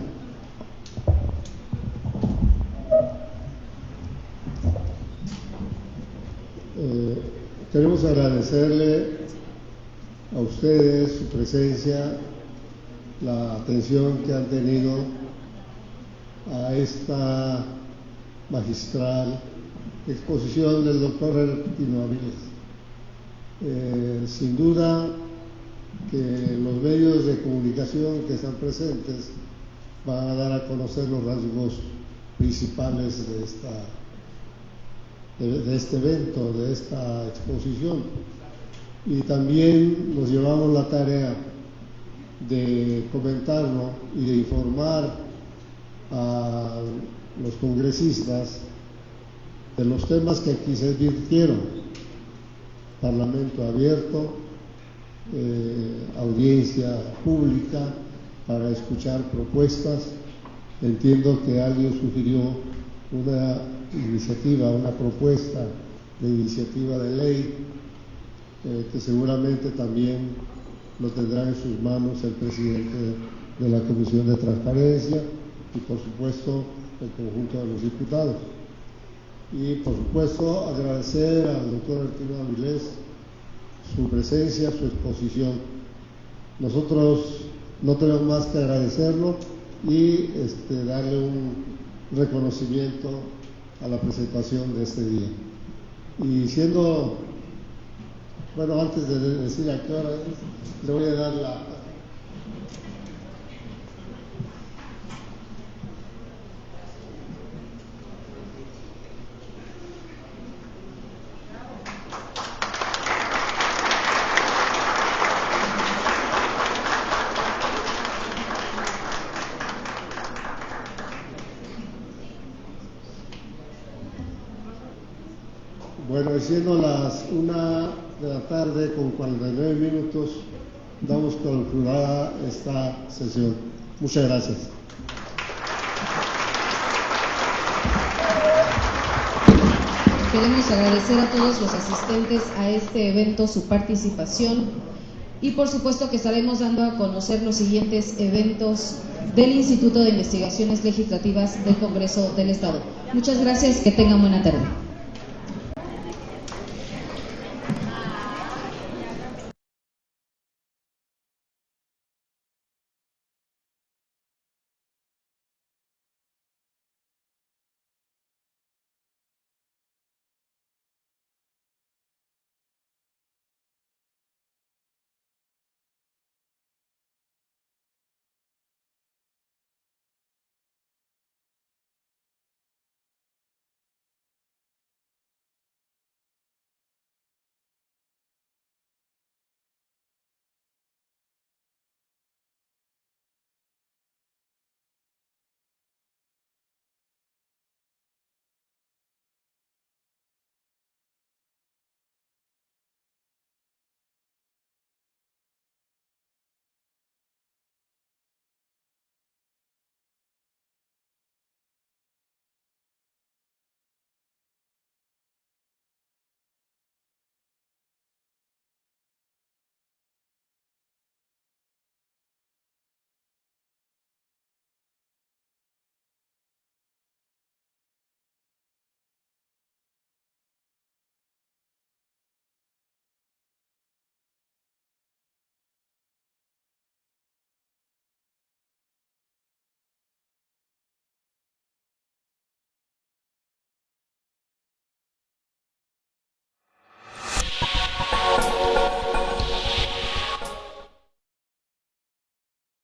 Queremos agradecerle a ustedes su presencia, la atención que han tenido a esta magistral exposición del doctor Tino Avilés. Sin duda que los medios de comunicación que están presentes van a dar a conocer los rasgos principales de este evento, de esta exposición. Y también nos llevamos la tarea de comentarlo y de informar a los congresistas de los temas que aquí se advirtieron: parlamento abierto, audiencia pública para escuchar propuestas. Entiendo que alguien sugirió una iniciativa, una propuesta de iniciativa de ley, que seguramente también lo tendrá en sus manos el presidente de la Comisión de Transparencia y por supuesto el conjunto de los diputados. Y por supuesto agradecer al doctor Arturo Avilés su presencia, su exposición. Nosotros no tenemos más que agradecerlo y darle un reconocimiento a la presentación de este día. Y siendo, bueno, antes de decir a qué hora es, le voy a dar la... Bueno, siendo las 1 de la tarde con 49 minutos, damos concluida esta sesión. Muchas gracias. Queremos agradecer a todos los asistentes a este evento su participación y por supuesto que estaremos dando a conocer los siguientes eventos del Instituto de Investigaciones Legislativas del Congreso del Estado. Muchas gracias, que tengan buena tarde.